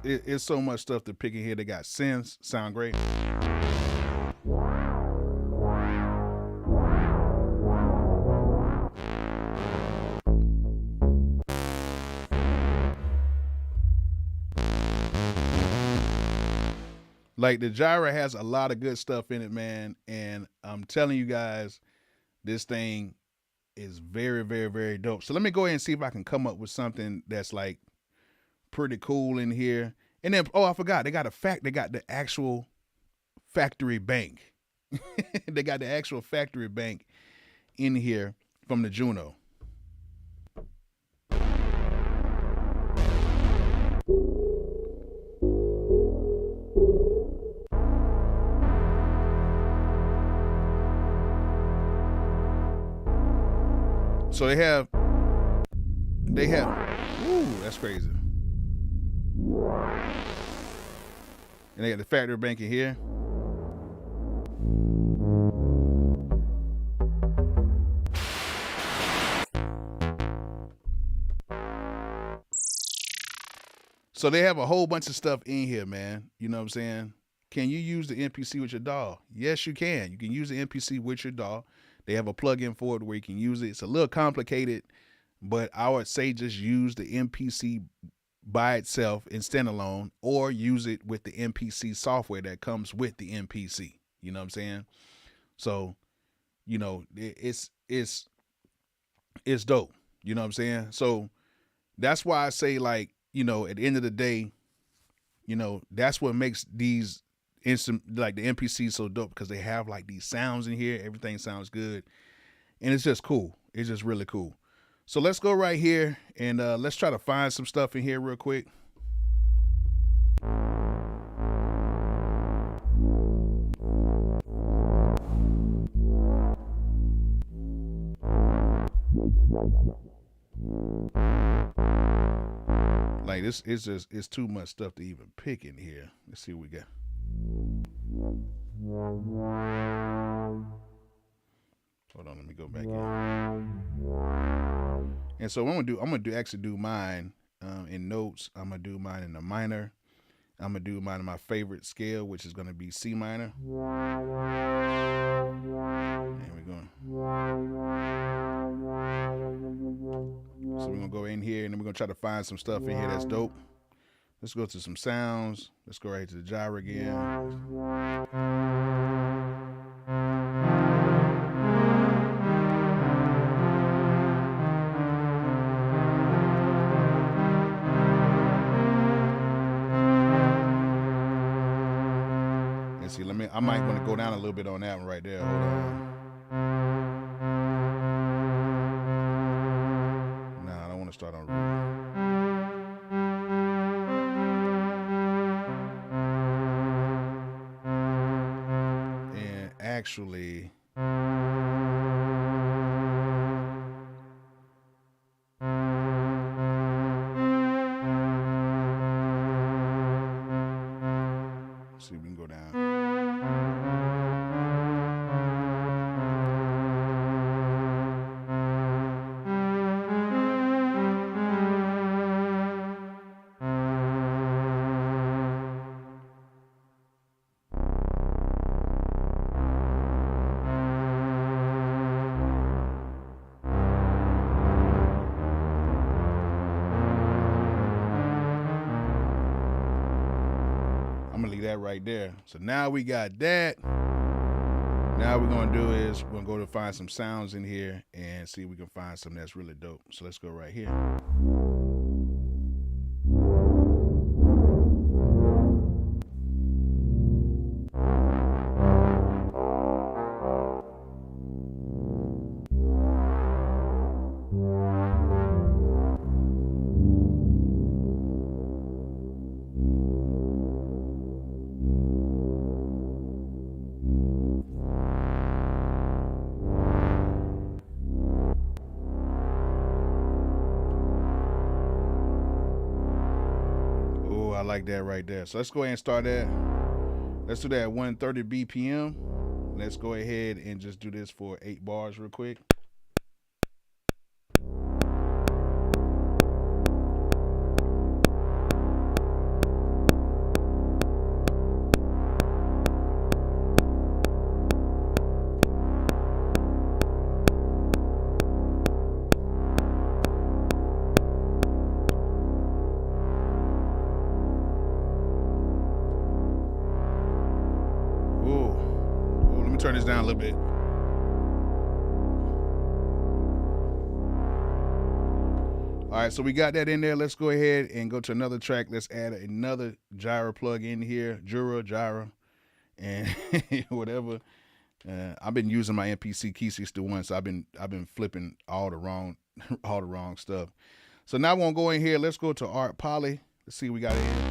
It's so much stuff to pick in here. They got synths, sound great. Like the Jura has a lot of good stuff in it, man. And I'm telling you guys, this thing is very, very, very dope. So let me go ahead and see if I can come up with something that's like pretty cool in here. And then, oh, I forgot. They got the actual factory bank. They got the actual factory bank in here from the Juno. So they have, ooh, that's crazy. And they got the factory bank in here. So they have a whole bunch of stuff in here, man. You know what I'm saying? Can you use the MPC with your DAW? Yes, you can. You can use the MPC with your DAW. They have a plug-in for it where you can use it. It's a little complicated, but I would say just use the MPC by itself in standalone, or use it with the MPC software that comes with the MPC. You know what I'm saying? So, you know, it's dope. You know what I'm saying? So that's why I say, like, you know, at the end of the day, you know, that's what makes these instant, like the MPC, so dope, because they have like these sounds in here. Everything sounds good, and it's just cool. It's just really cool. So let's go right here and let's try to find some stuff in here real quick. Like this, it's too much stuff to even pick in here. Let's see what we got. Hold on, let me go back in. And so what I'm gonna do mine in notes. I'm gonna do mine in the minor. I'm gonna do mine in my favorite scale, which is gonna be C minor. And we're going. So we're gonna go in here and then we're gonna try to find some stuff in here that's dope. Let's go to some sounds. Let's go right to the Jura again. And see, I might want to go down a little bit on that one right there. Hold on. Nah, I don't want to start on root. Actually, let's see if we can go down. I'm gonna leave that right there. So now we got that. Now what we're gonna do is we're gonna go to find some sounds in here and see if we can find something that's really dope. So let's go right here. I like that right there. So let's go ahead and start that. Let's do that at 130 BPM. Let's go ahead and just do this for 8 bars real quick. Turn this down a little bit. All right, so we got that in there. Let's go ahead and go to another track. Let's add another Jura plug in here, Jura, and whatever. I've been using my MPC Key 61, so I've been flipping all the wrong stuff. So now we're gonna go in here. Let's go to Art Poly. Let's see what we got in here.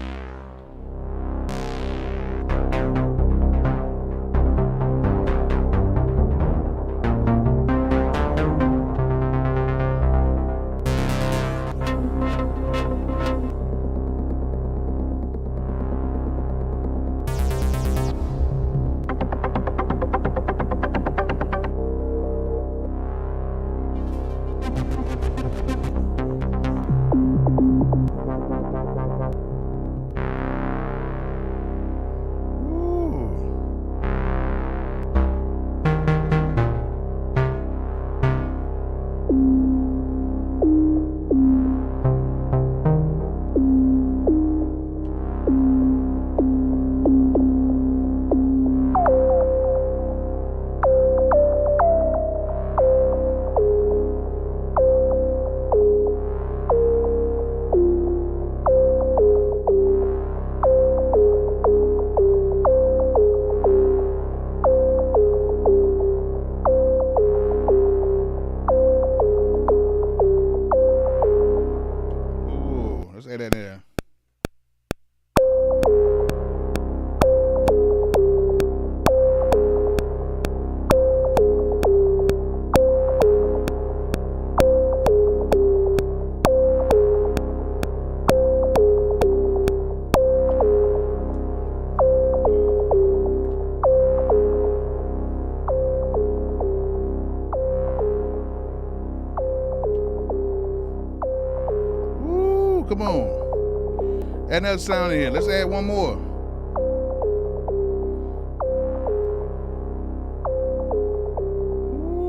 Come on. Add another sound in here. Let's add one more.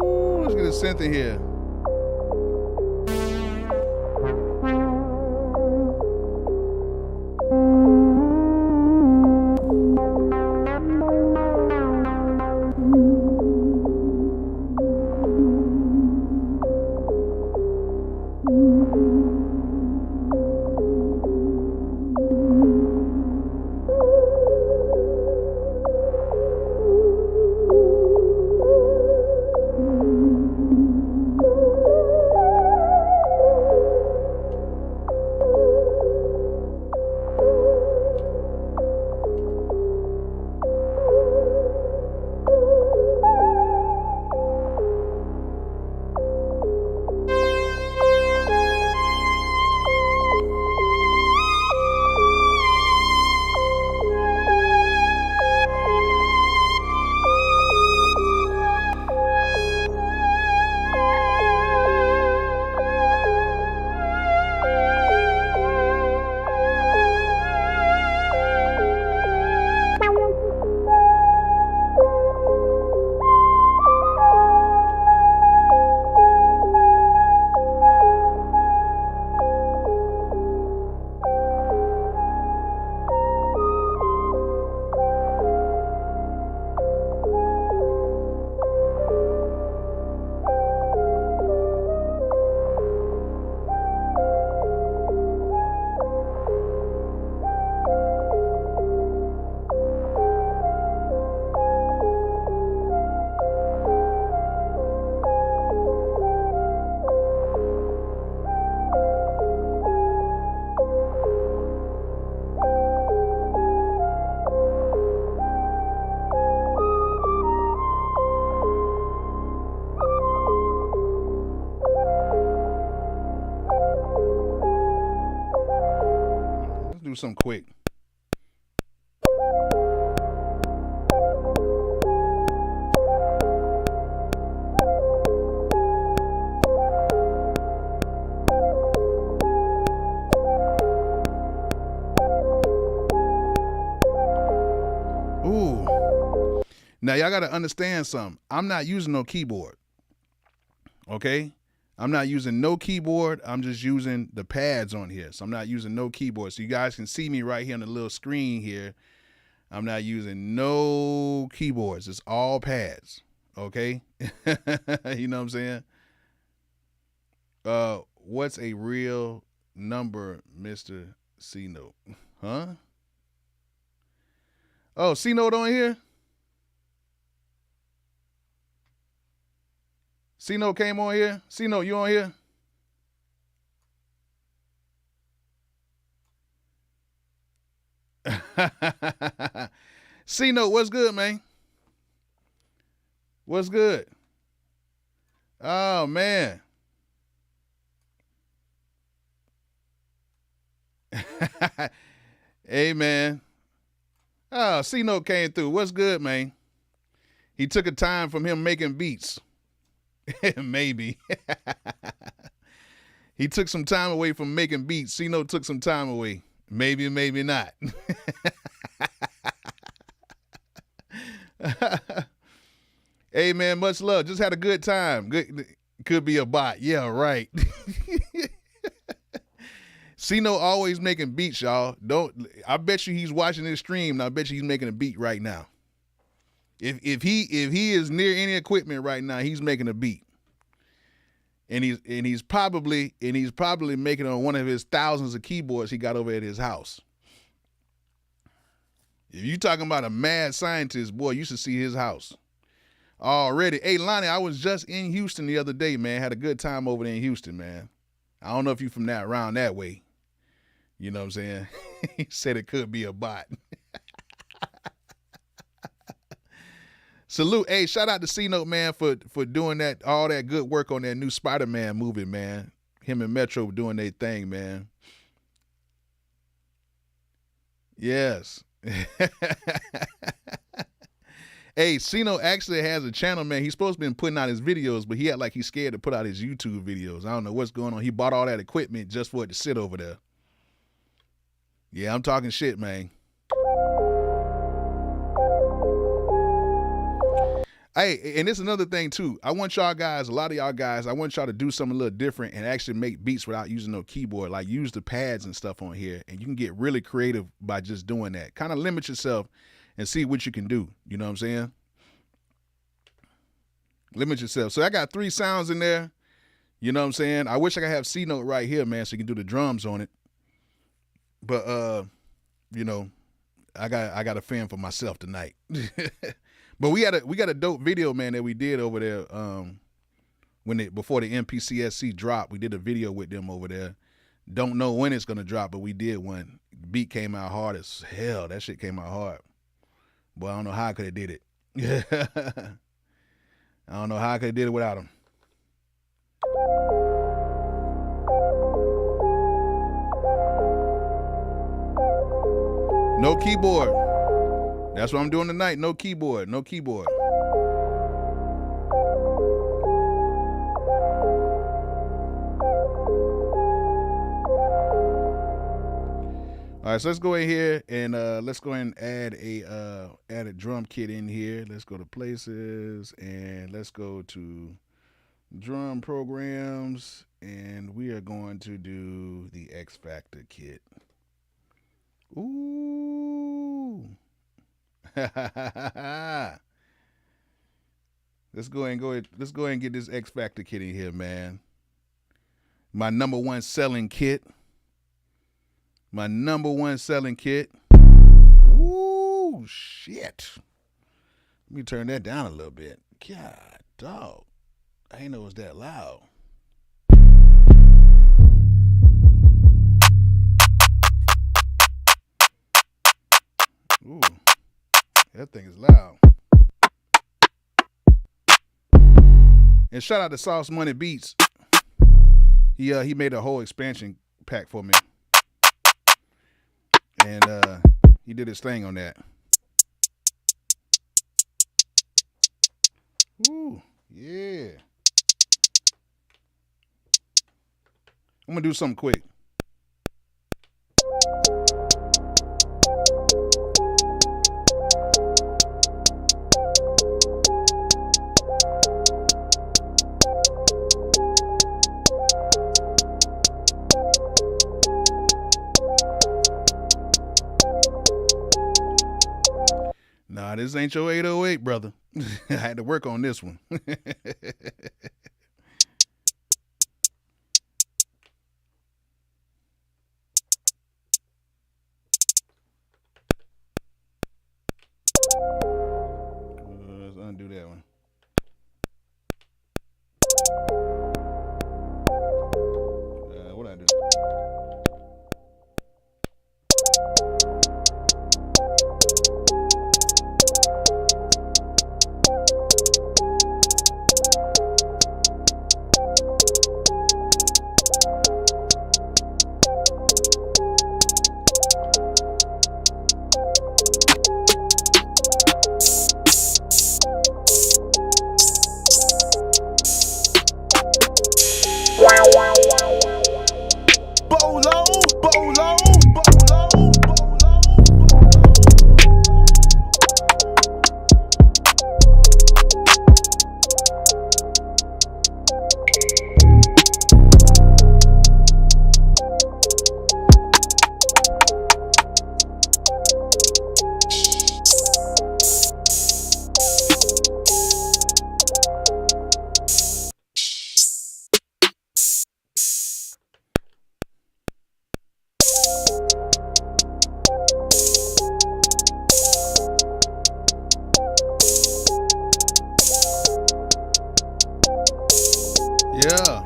Ooh, let's get a synth in here. Something quick. Ooh. Now y'all gotta understand something. I'm not using no keyboard. Okay? I'm not using no keyboard. I'm just using the pads on here. So I'm not using no keyboard. So you guys can see me right here on the little screen here. I'm not using no keyboards. It's all pads. Okay? You know what I'm saying? What's a real number, Mr. C-Note? Huh? Oh, C-Note on here? C-Note came on here? C-Note, you on here? C-Note, what's good, man? What's good? Oh, man. Hey, man. Oh, C-Note came through. What's good, man? He took a time from him making beats. Maybe. He took some time away from making beats. C-Note took some time away. Maybe, maybe not. Hey, man, much love. Just had a good time. Good, could be a bot. Yeah, right. C-Note always making beats, y'all. I bet you he's watching this stream, and I bet you he's making a beat right now. If he is near any equipment right now, he's making a beat. And he's probably making on one of his thousands of keyboards he got over at his house. If you talking about a mad scientist, boy, you should see his house already. Hey, Lonnie, I was just in Houston the other day, man. Had a good time over there in Houston, man. I don't know if you from that around that way. You know what I'm saying? He said it could be a bot. Salute. Hey, shout out to C-Note, man, for doing all that good work on that new Spider-Man movie, man. Him and Metro doing their thing, man. Yes. Hey, C-Note actually has a channel, man. He's supposed to be putting out his videos, but he act like he's scared to put out his YouTube videos. I don't know what's going on. He bought all that equipment just for it to sit over there. Yeah, I'm talking shit, man. Hey, and it's another thing too. I want y'all guys, a lot of y'all guys, I want y'all to do something a little different and actually make beats without using no keyboard. Like use the pads and stuff on here, and you can get really creative by just doing that. Kind of limit yourself and see what you can do. You know what I'm saying? Limit yourself. So I got 3 sounds in there. You know what I'm saying? I wish I could have C note right here, man, so you can do the drums on it. But you know, I got a fan for myself tonight. But we got a dope video, man, that we did over there before the MPCSC dropped. We did a video with them over there. Don't know when it's gonna drop, but we did one. The beat came out hard as hell. That shit came out hard. Boy, I don't know how I could have did it. I don't know how I could have did it without him. No keyboard. That's what I'm doing tonight. No keyboard. No keyboard. All right, so let's go in here and let's go ahead and add a drum kit in here. Let's go to places and let's go to drum programs, and we are going to do the X Factor kit. Ooh. Let's go ahead and get this X Factor kit in here, man. My number one selling kit. Ooh, shit. Let me turn that down a little bit. God, dog. I didn't know it was that loud. Ooh, that thing is loud. And shout out to Sauce Money Beats. He made a whole expansion pack for me. And he did his thing on that. Ooh, yeah. I'm gonna do something quick. Nah, this ain't your 808, brother. I had to work on this one. Let's undo that one. What I do? Bolo. Yeah.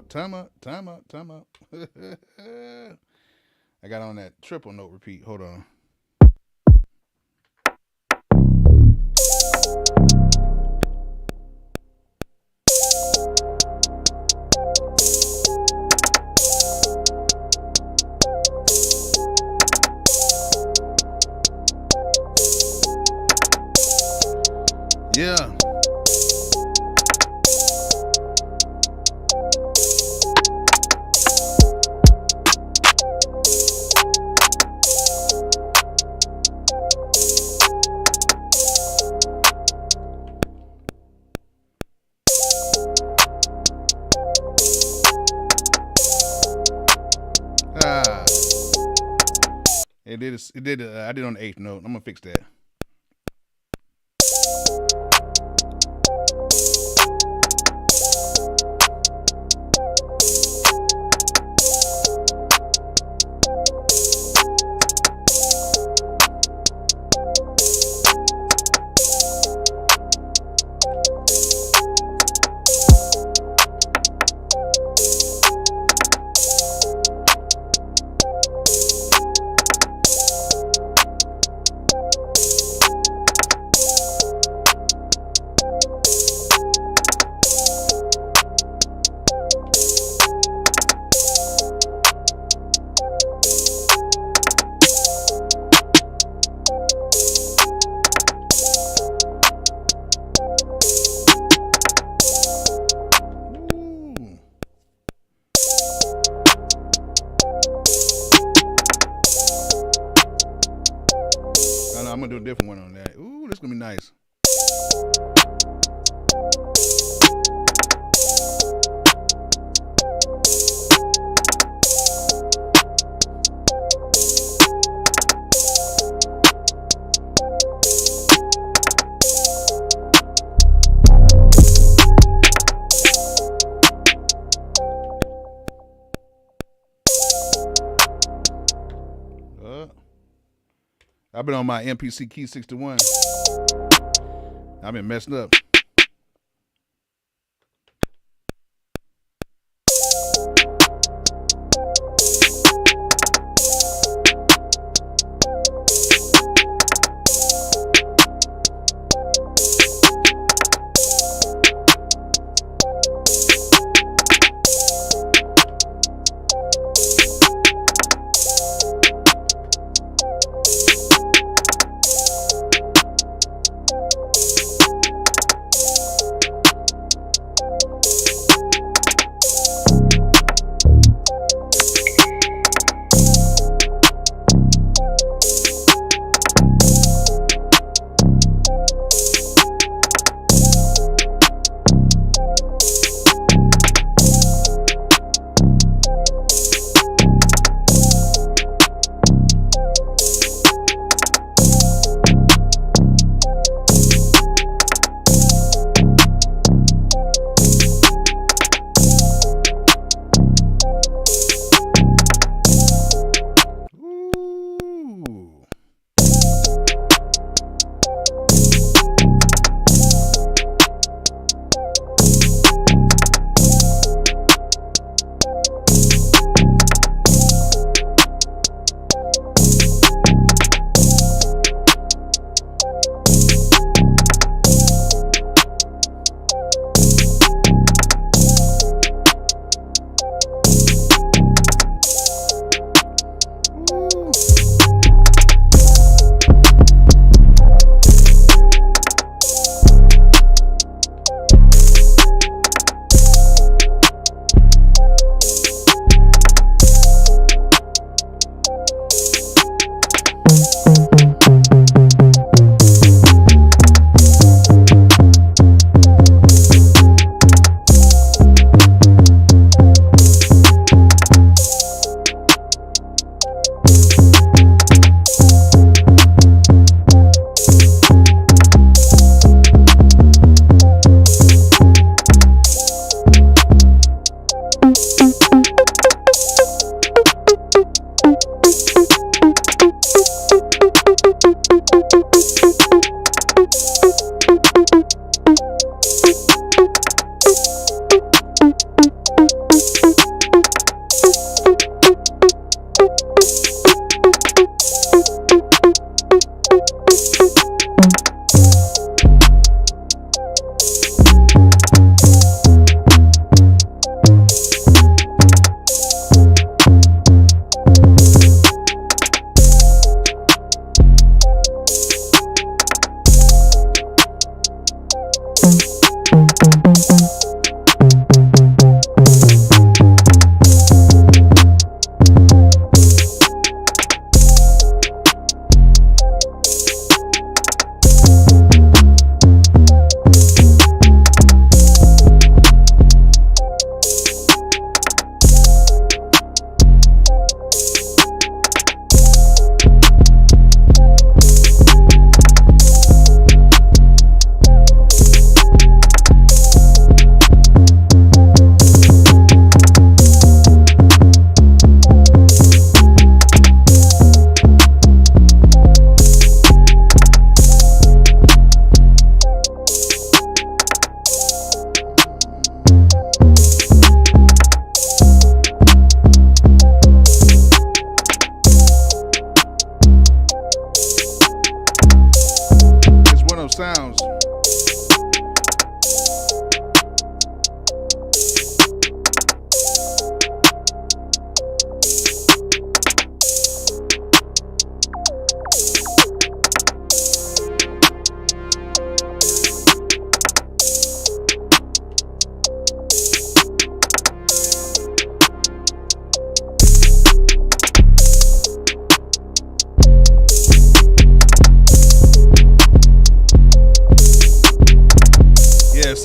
Time out. I got on that triple note repeat. Hold on. Yeah. Ah. It did. It did. I did on the eighth note. I'm gonna fix that. I'm gonna do a different one on that. Ooh, this is gonna be nice. I've been on my MPC key 61. I've been messing up.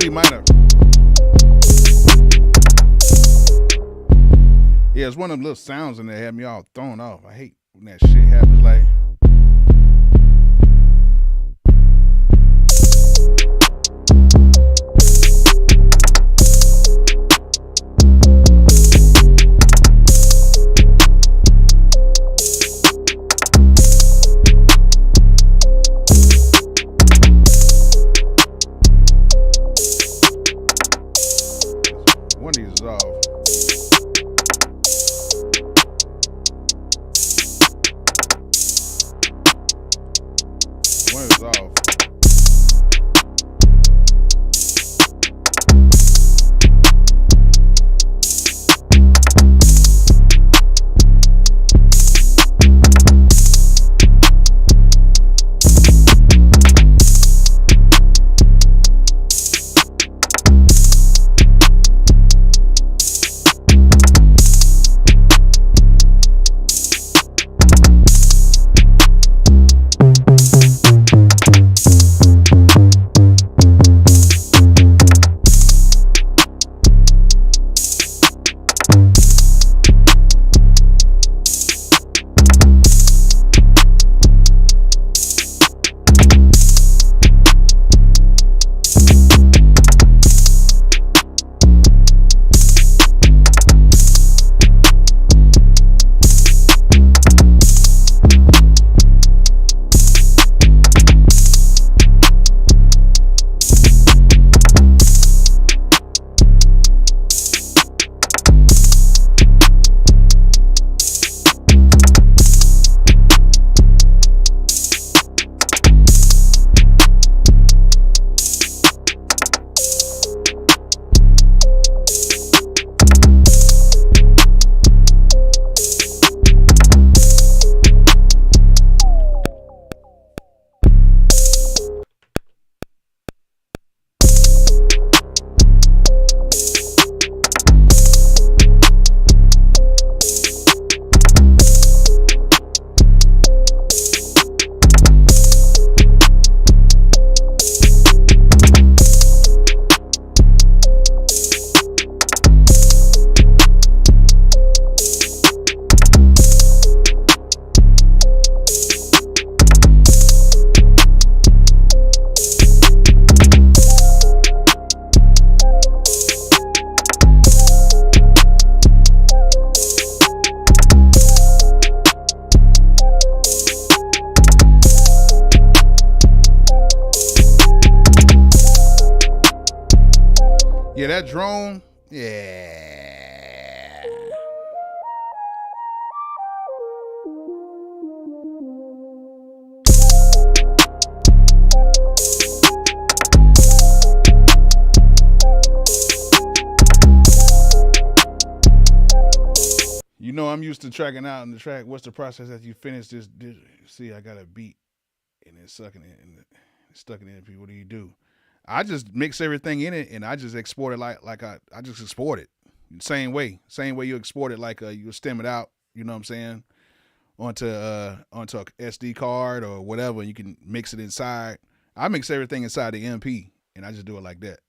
C minor. Yeah, it's one of them little sounds in there that had me all thrown off. I hate when that shit happens. Like, one of these is off. One is off. Yeah, that drone. Yeah. You know, I'm used to tracking out in the track. What's the process after you finish this? See, I got a beat and it's stuck in it. What do you do? I just mix everything in it and I just export it like I just export it. Same way you export it, like you stem it out, you know what I'm saying, onto a SD card or whatever, and you can mix it inside. I mix everything inside the MP and I just do it like that.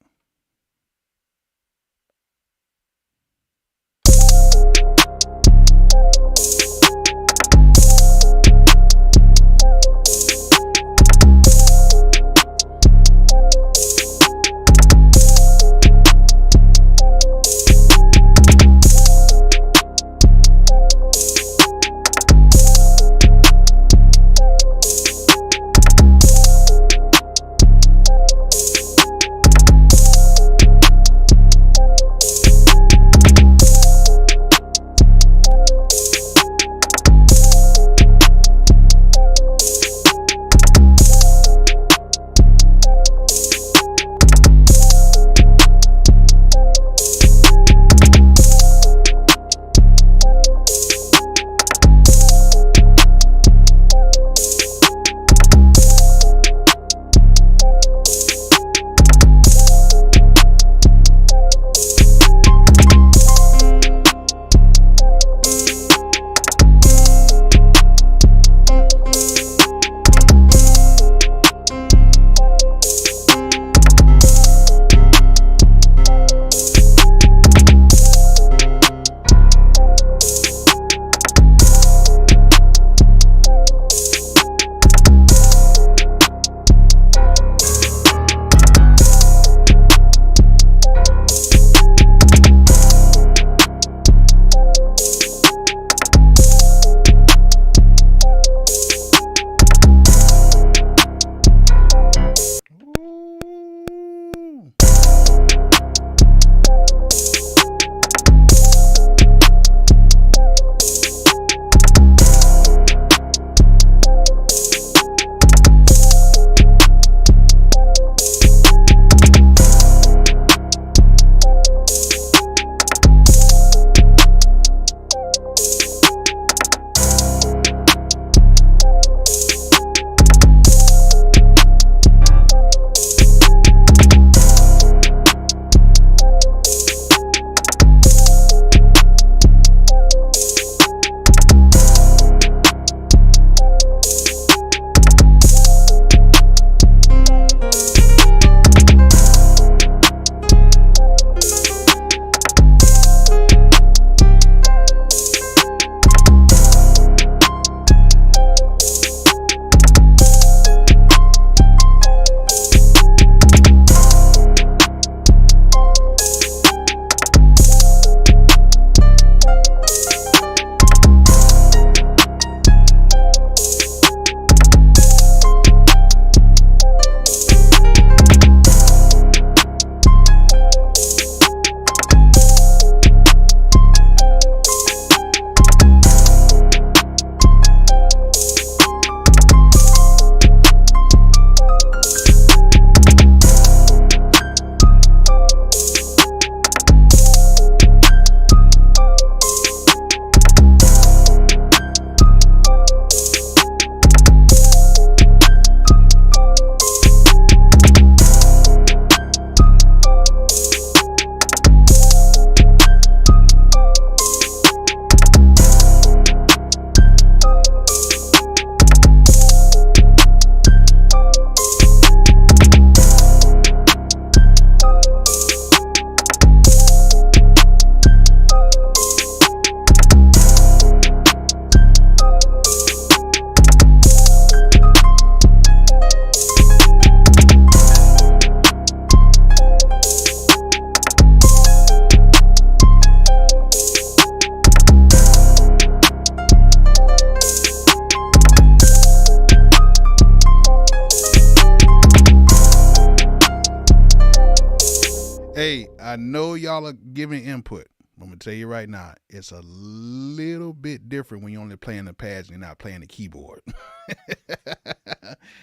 I know y'all are giving input. I'm gonna tell you right now, it's a little bit different when you're only playing the pads and you're not playing the keyboard.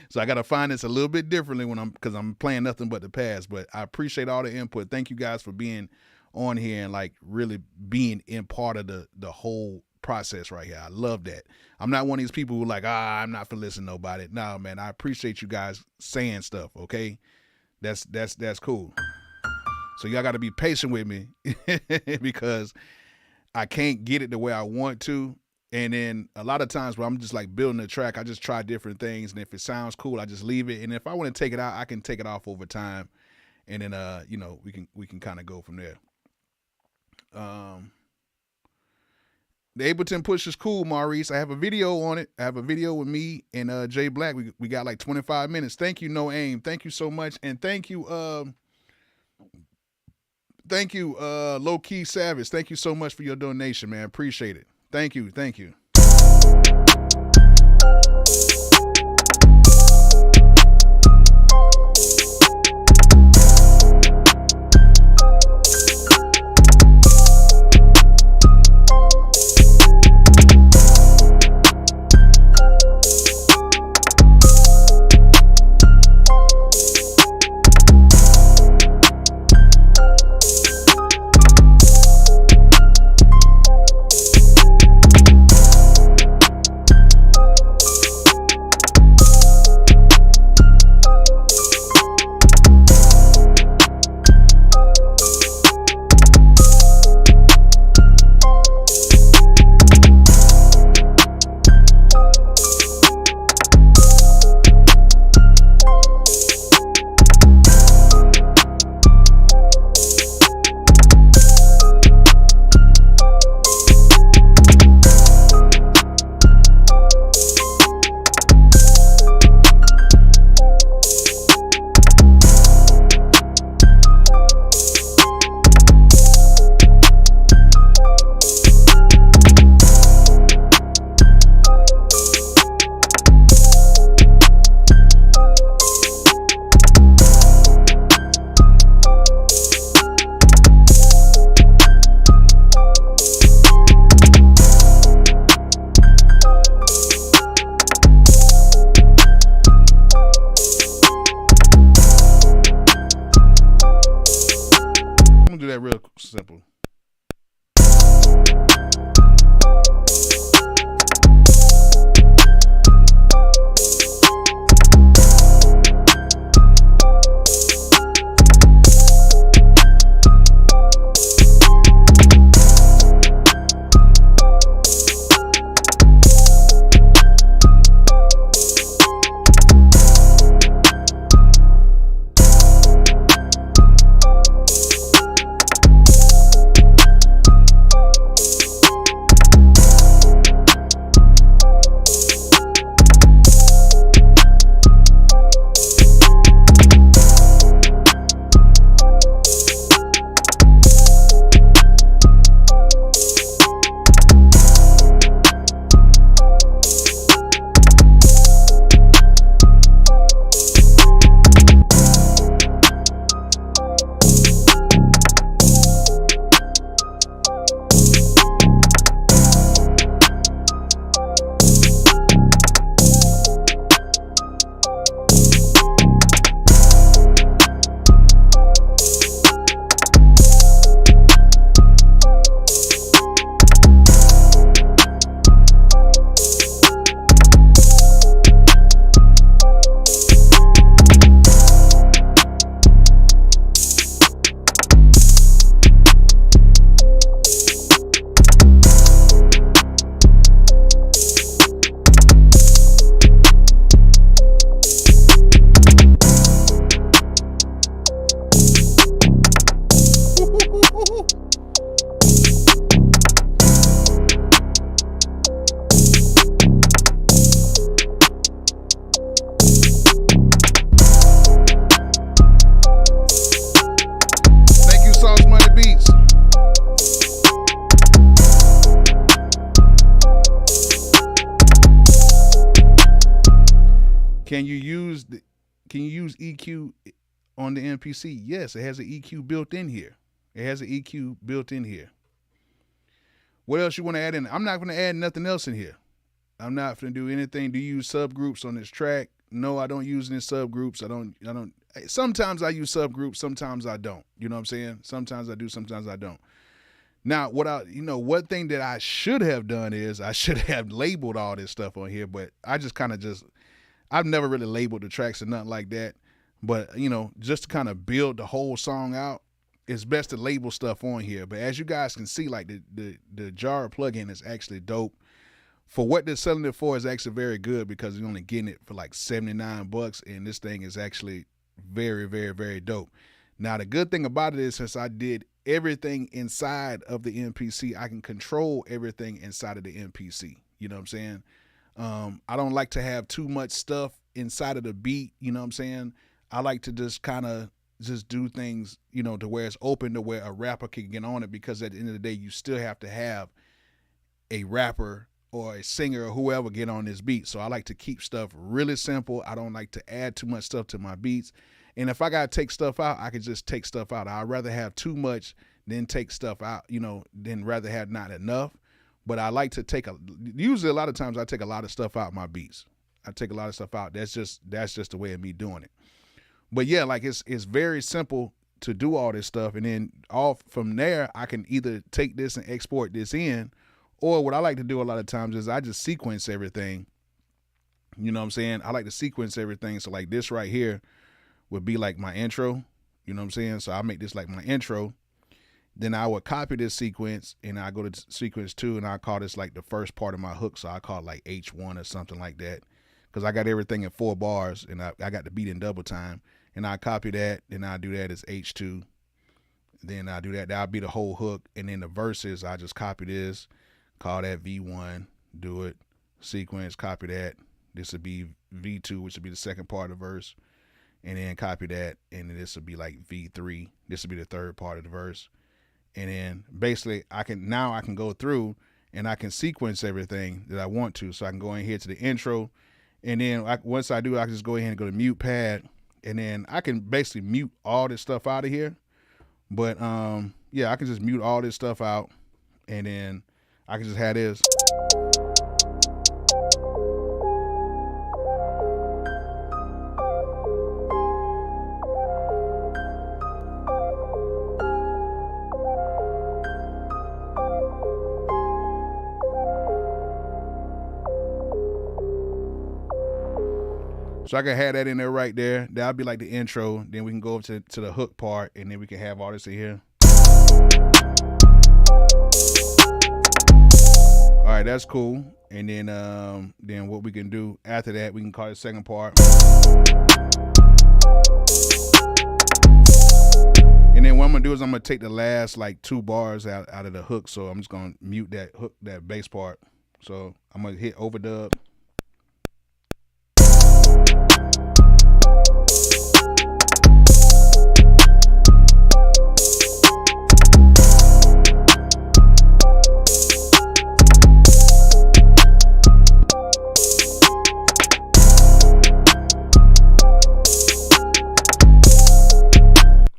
So I gotta find this a little bit differently because I'm playing nothing but the pads. But I appreciate all the input. Thank you guys for being on here and like really being in part of the whole process right here. I love that. I'm not one of these people who like, I'm not for listening to nobody. No, man, I appreciate you guys saying stuff. Okay, that's cool. So y'all got to be patient with me because I can't get it the way I want to. And then a lot of times where I'm just like building a track, I just try different things. And if it sounds cool, I just leave it. And if I want to take it out, I can take it off over time. And then, we can kind of go from there. The Ableton push is cool, Maurice. I have a video on it. I have a video with me and Jay Black. We got like 25 minutes. Thank you, No Aim. Thank you so much. And thank you, Low Key Savage. Thank you so much for your donation, man. Appreciate it. Thank you. Simple. Can you use EQ on the MPC? Yes, it has an EQ built in here. It has an EQ built in here. What else you want to add in? I'm not going to add nothing else in here. I'm not going to do anything. Do you use subgroups on this track? No, I don't use any subgroups. I don't. Sometimes I use subgroups. Sometimes I don't. You know what I'm saying? Sometimes I do. Sometimes I don't. Now, one thing that I should have done is I should have labeled all this stuff on here, but I just I've never really labeled the tracks or nothing like that. But, just to kind of build the whole song out, it's best to label stuff on here. But as you guys can see, like the Jura plugin is actually dope. For what they're selling it for is actually very good because you're only getting it for like $79, and this thing is actually very, very, very dope. Now, the good thing about it is since I did everything inside of the MPC, I can control everything inside of the MPC. You know what I'm saying? I don't like to have too much stuff inside of the beat. You know what I'm saying? I like to just kind of just do things, to where it's open to where a rapper can get on it, because at the end of the day, you still have to have a rapper or a singer or whoever get on this beat. So I like to keep stuff really simple. I don't like to add too much stuff to my beats. And if I got to take stuff out, I can just take stuff out. I'd rather have too much than take stuff out, than rather have not enough. But I like to usually a lot of times I take a lot of stuff out my beats. I take a lot of stuff out. That's just the way of me doing it. But yeah, like it's very simple to do all this stuff. And then off from there, I can either take this and export this in, or what I like to do a lot of times is I just sequence everything. You know what I'm saying? I like to sequence everything. So like this right here would be like my intro. You know what I'm saying? So I make this like my intro. Then I would copy this sequence and I go to sequence 2 and I call this like the first part of my hook. So I call it like H1 or something like that. Because I got everything in 4 bars and I got the beat in double time. And I copy that, then I do that as H2. Then I do that. That'll be the whole hook. And then the verses, I just copy this, call that V1, do it, sequence, copy that. This would be V2, which would be the second part of the verse. And then copy that, and then this would be like V3. This would be the third part of the verse. And then basically I can go through and I can sequence everything that I want to. So I can go in here to the intro. And then once I do, I can just go ahead and go to mute pad. And then I can basically mute all this stuff out of here. But yeah, I can just mute all this stuff out. And then I can just have this. So I can have that in there right there. That'll be like the intro. Then we can go over to the hook part, and then we can have all this in here. All right, that's cool. And then what we can do after that, we can call it the second part. And then what I'm gonna do is I'm gonna take the last like 2 bars out of the hook. So I'm just gonna mute that hook, that bass part. So I'm gonna hit overdub.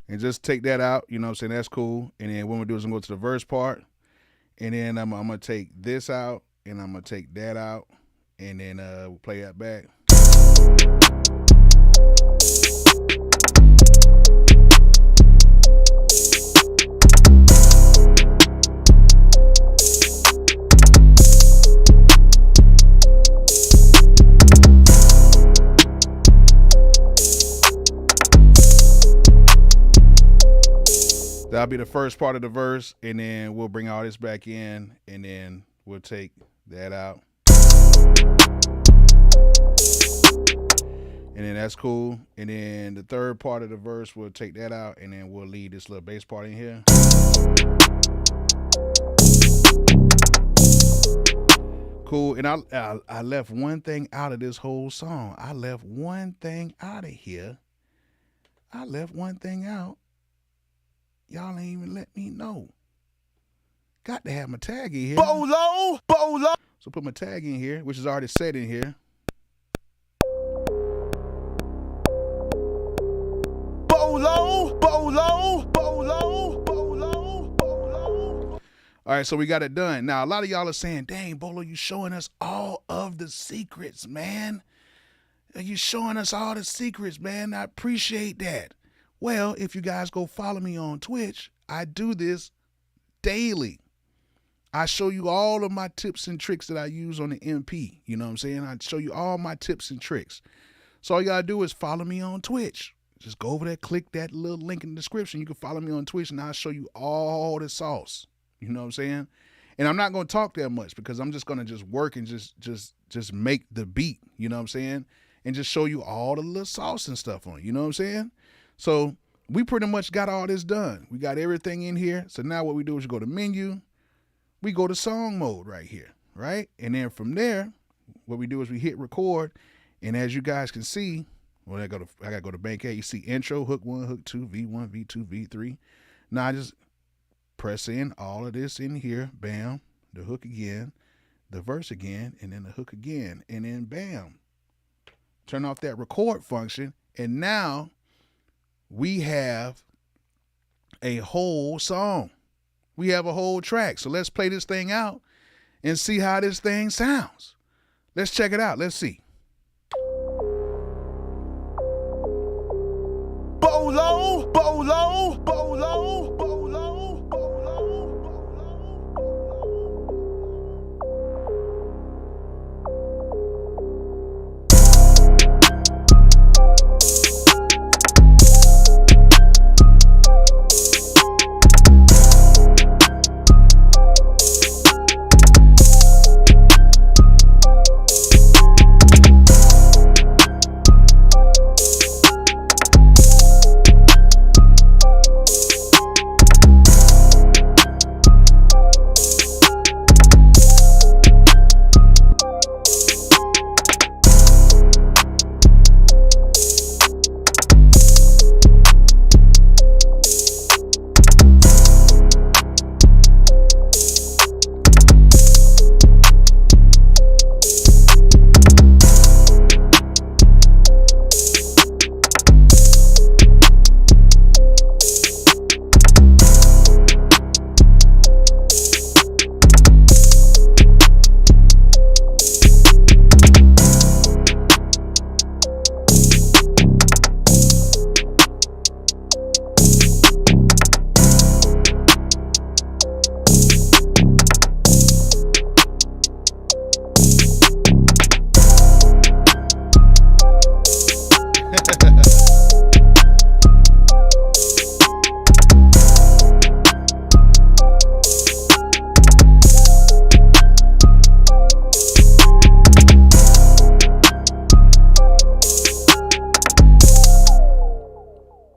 And just take that out, you know what I'm saying? That's cool. And then what I'm gonna do is I'm gonna go to the verse part. And then I'm gonna take this out, and I'm gonna take that out, and then we'll play that back. That'll be the first part of the verse, and then we'll bring all this back in, and then we'll take that out. And then that's cool. And then the third part of the verse, we'll take that out, and then we'll leave this little bass part in here. Cool. And I left one thing out of this whole song. I left one thing out of here. I left one thing out. Y'all ain't even let me know. Got to have my tag in here. Bolo. So put my tag in here, which is already set in here. Bolo. All right, so we got it done. Now, a lot of y'all are saying, dang, Bolo, you showing us all of the secrets, man. You showing us all the secrets, man. I appreciate that. Well, if you guys go follow me on Twitch, I do this daily. I show you all of my tips and tricks that I use on the MP. You know what I'm saying? I show you all my tips and tricks. So all you gotta do is follow me on Twitch. Just go over there, click that little link in the description. You can follow me on Twitch, and I'll show you all the sauce. You know what I'm saying? And I'm not gonna talk that much because I'm just gonna just work and just make the beat. You know what I'm saying? And just show you all the little sauce and stuff on it. You know what I'm saying? So we pretty much got all this done. We got everything in here. So now what we do is you go to menu. We go to song mode right here, right? And then from there, what we do is we hit record. And as you guys can see, when I gotta go to bank A, you see intro, hook 1, hook 2, V1, V2, V3. Now I just press in all of this in here, bam, the hook again, the verse again, and then the hook again, and then bam. Turn off that record function, and now we have a whole song. We have a whole track. So let's play this thing out and see how this thing sounds. Let's check it out. Let's see. Bolo, Bolo, Bolo, Bolo, Bolo.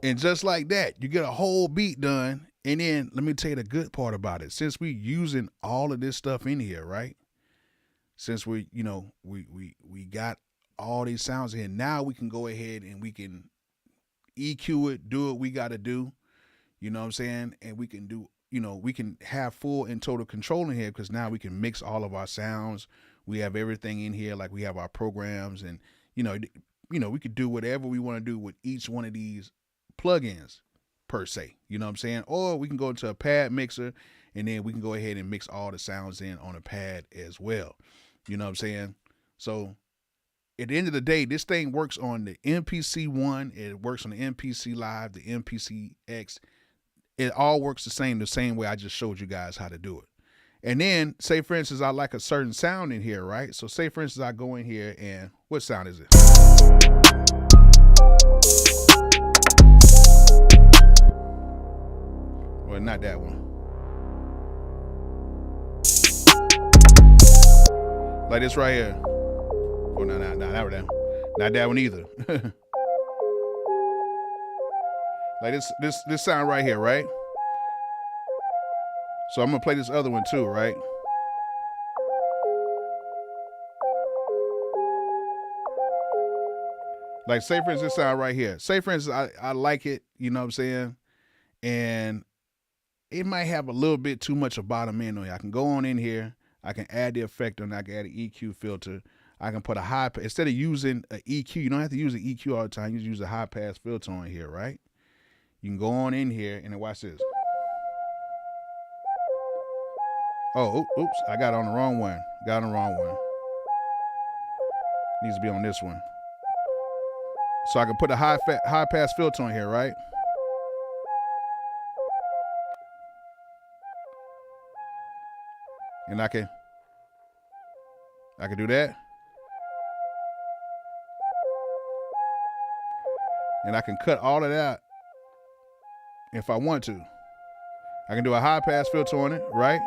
And just like that, you get a whole beat done. And then let me tell you the good part about it. Since we're using all of this stuff in here, right? Since we got all these sounds in here, now we can go ahead and we can EQ it, do what we got to do. You know what I'm saying? And we can do, we can have full and total control in here because now we can mix all of our sounds. We have everything in here, like we have our programs, and we could do whatever we want to do with each one of these plugins per se. You know what I'm saying? Or we can go into a pad mixer, and then we can go ahead and mix all the sounds in on a pad as well. You know what I'm saying? So at the end of the day, this thing works on the MPC One. It works on the MPC Live, the MPC X. It all works the same way I just showed you guys how to do it. And then, say for instance, I like a certain sound in here, right? So say for instance, I go in here and what sound is it? Well, not that one. Like this right here. Oh, no, not that one. Not that one either. Like this sound right here, right? So I'm gonna play this other one too, right? Like say for instance, this sound right here. Say for instance, I like it, you know what I'm saying? And it might have a little bit too much of bottom end on it. I can go on in here, I can add the effect on it, I can add an EQ filter. I can put a high, instead of using an EQ, you don't have to use an EQ all the time, you just use a high pass filter on here, right? You can go on in here and then watch this. Oh, oops, I got on the wrong one. Needs to be on this one. So I can put a high pass filter on here, right? And I can do that. And I can cut all of that if I want to. I can do a high pass filter on it, right?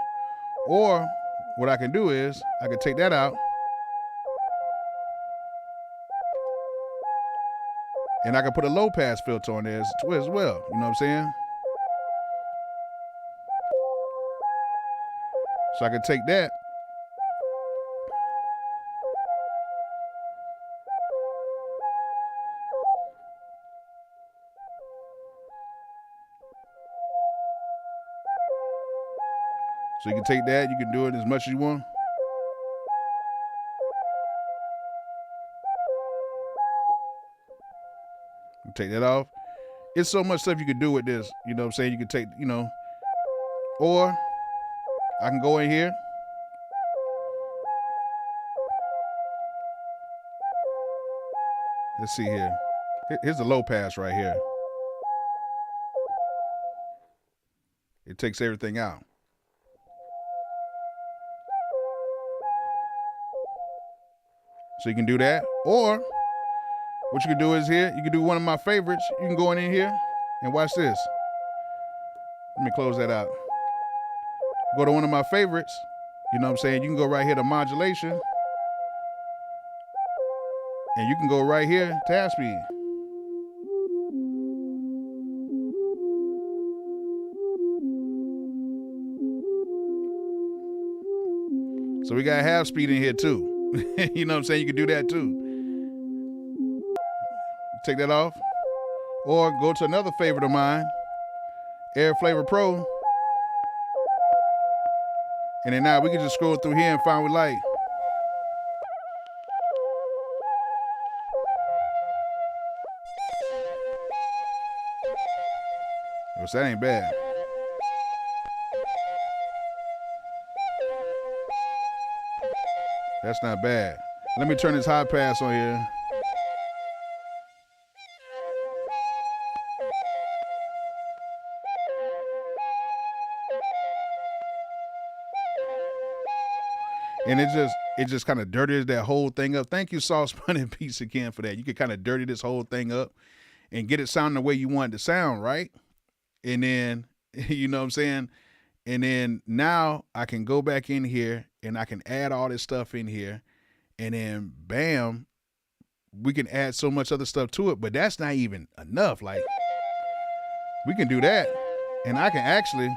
Or what I can do is I can take that out and I can put a low pass filter on there as well. You know what I'm saying? So I can take that So you can take that, you can do it as much as you want. Take that off. It's so much stuff you can do with this. You know what I'm saying? You can take, or I can go in here. Let's see here. Here's the low pass right here. It takes everything out. So you can do that. Or what you can do is here, you can do one of my favorites. You can go in here and watch this. Let me close that out. Go to one of my favorites. You know what I'm saying? You can go right here to modulation. And you can go right here to half speed. So we got half speed in here too. You know what I'm saying? You can do that too. Take that off. Or go to another favorite of mine, Air Flavor Pro. And then now we can just scroll through here and find what we like. So that ain't bad. That's not bad. Let me turn this high pass on here. And it just kind of dirties that whole thing up. Thank you, Sauce Bun and Pizza Ken, for that. You can kind of dirty this whole thing up and get it sounding the way you want it to sound, right? And then, you know what I'm saying? And then now I can go back in here and I can add all this stuff in here. And then, bam, we can add so much other stuff to it. But that's not even enough. Like, we can do that. And I can actually,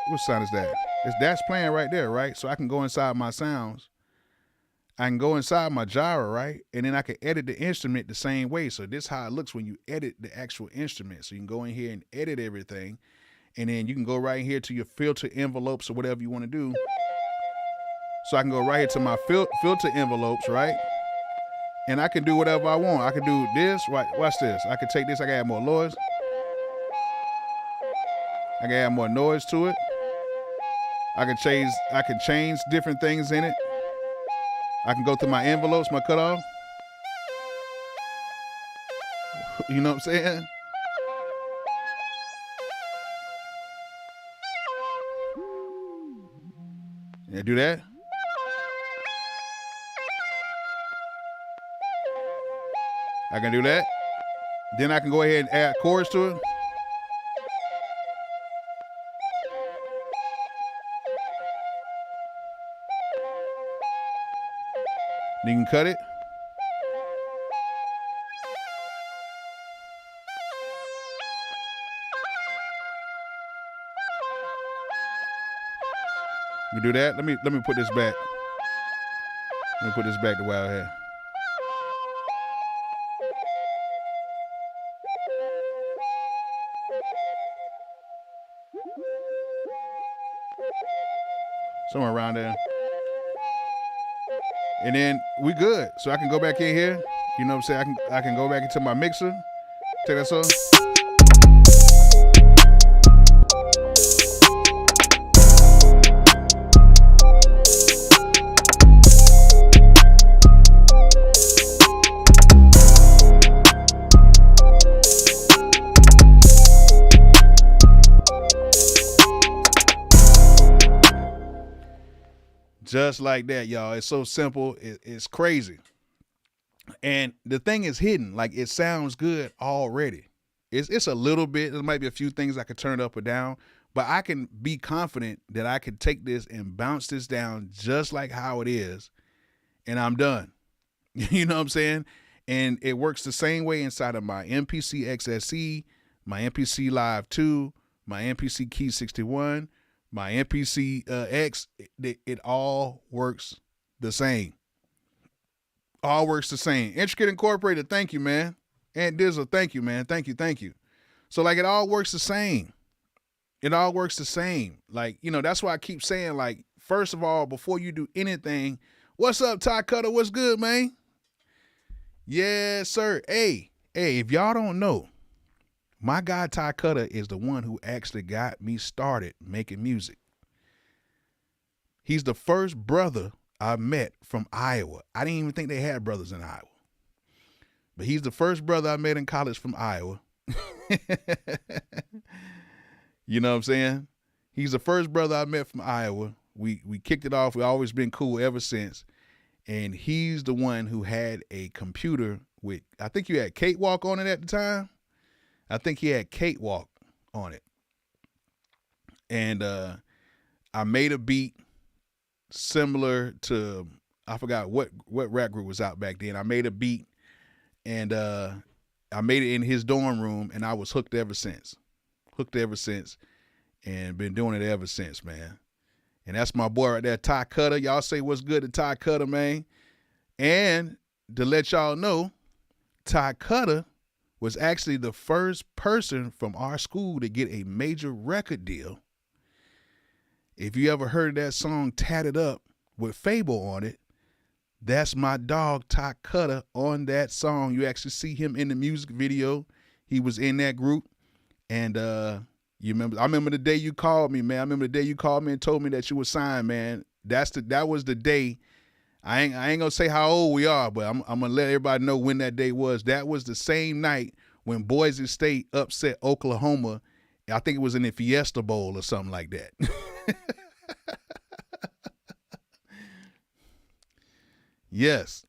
what sound is that? That's playing right there, right? So I can go inside my sounds. I can go inside my Jura, right? And then I can edit the instrument the same way. So this is how it looks when you edit the actual instrument. So you can go in here and edit everything. And then you can go right here to your filter envelopes or whatever you want to do. So I can go right here to my filter envelopes, right? And I can do whatever I want. I can do this, right? Watch this. I can take this, I can add more noise. I can add more noise to it. I can change different things in it. I can go through my envelopes, my cutoff. You know what I'm saying? Yeah, do that. I can do that. Then I can go ahead and add chords to it. You can cut it. You can do that. Let me put this back. Let me put this back to where I had. Somewhere around there. And then we good. So I can go back in here. You know what I'm saying? I can go back into my mixer. Take that song. Just like that, y'all. It's so simple. It's crazy. And the thing is hidden. Like, it sounds good already. It's a little bit. There might be a few things I could turn up or down, but I can be confident that I can take this and bounce this down just like how it is, and I'm done. You know what I'm saying? And it works the same way inside of my MPC XSE, my MPC Live 2, my MPC Key 61, my MPC X. It all works the same. All works the same. Intricate Incorporated, thank you, man. Aunt Dizzle, thank you, man. Thank you. So, like, it all works the same. It all works the same. Like, you know, that's why I keep saying, like, first of all, before you do anything, what's up, Ty Cutter? What's good, man? Yes, sir. Hey, if y'all don't know, my guy Ty Cutter is the one who actually got me started making music. He's the first brother I met from Iowa. I didn't even think they had brothers in Iowa. But he's the first brother I met in college from Iowa. You know what I'm saying? He's the first brother I met from Iowa. We kicked it off. We've always been cool ever since. And he's the one who had a computer with, I think you had Cakewalk on it at the time. I think he had Cakewalk on it. And I made a beat similar to, I forgot what rap group was out back then. I made a beat, and I made it in his dorm room, and I was hooked ever since. And been doing it ever since, man. And that's my boy right there, Ty Cutter. Y'all say what's good to Ty Cutter, man. And to let y'all know, Ty Cutter was actually the first person from our school to get a major record deal. If you ever heard that song Tatted Up with Fable on it, that's my dog Ty Cutter on that song. You actually see him in the music video. He was in that group. And I remember the day you called me, man. I remember the day you called me and told me that you were signed, man. That was the day. I ain't gonna say how old we are, but I'm gonna let everybody know when that day was. That was the same night when Boise State upset Oklahoma. I think it was in the Fiesta Bowl or something like that. Yes.